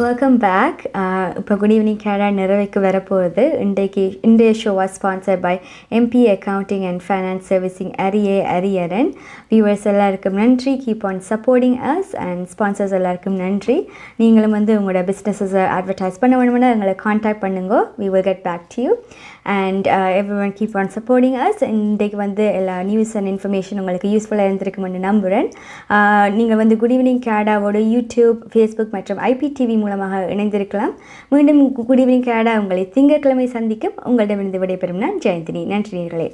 Welcome back. இப்போ குட் ஈவினிங் கேடா நிறைவேக்கு வரப்போகுது. இன்றைய show was sponsored by MP accounting and finance servicing Ariyaran. Viewers எல்லாருக்கும் நன்றி. Keep on supporting us and sponsors எல்லாருக்கும் நன்றி. நீங்களும் உங்களோட பிஸ்னஸஸை அட்வர்டைஸ் பண்ண வேணும்னா எங்களை காண்டாக்ட் பண்ணுங்க. We will get back to you and everyone keep on supporting us. இன்றைக்கு எல்லா நியூஸ் அண்ட் இன்ஃபர்மேஷன் உங்களுக்கு யூஸ்ஃபுல்லாக இருந்திருக்குமென்னு நம்புகிறேன். நீங்கள் குட் ஈவினிங் கேடாவோட யூடியூப், ஃபேஸ்புக் மற்றும் IPTV மூலமாக இணைந்திருக்கலாம். மீண்டும் குட் ஈவினிங் கேடா உங்களை திங்கட்கிழமை சந்திக்கும். உங்களிடமிருந்து விடைபெறும் நான் ஜெயந்தினி. நன்றி நேயர்களே.